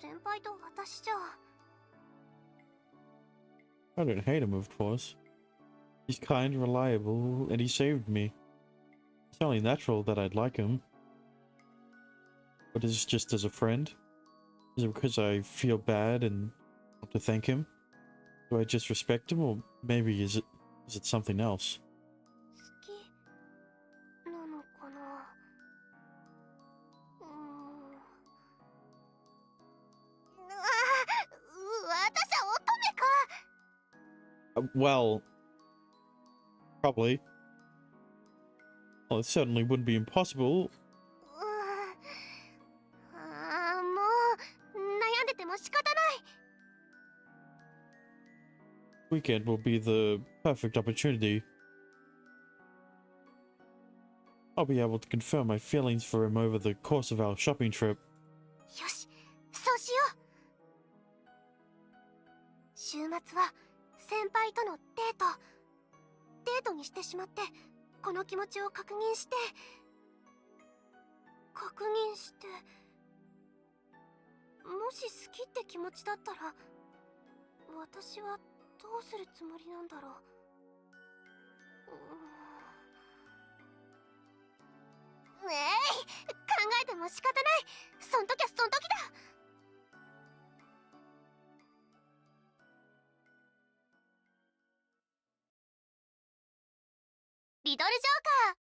先輩と私じゃ。 I don't hate him, of course. He's kind, reliable, and he saved me. It's only natural that I'd like him. But is it just as a friend? Is it because I feel bad and want to thank him? Do I just respect him, or maybe is it something else? 好きなのかな。私は乙女か。 Well, probably. Well, it certainly wouldn't be impossible. もう悩んでても仕方ない。 Weekend will be the perfect opportunity. I'll be able to confirm my feelings for him over the course of our shopping trip. よし、そうしよう。週末は先輩とのデートにしてしまって、この気持ちを確認してもし好きって気持ちだったら私はどうするつもりなんだろう。考えても仕方ない。そん時はそん時だ。リドルジョーカー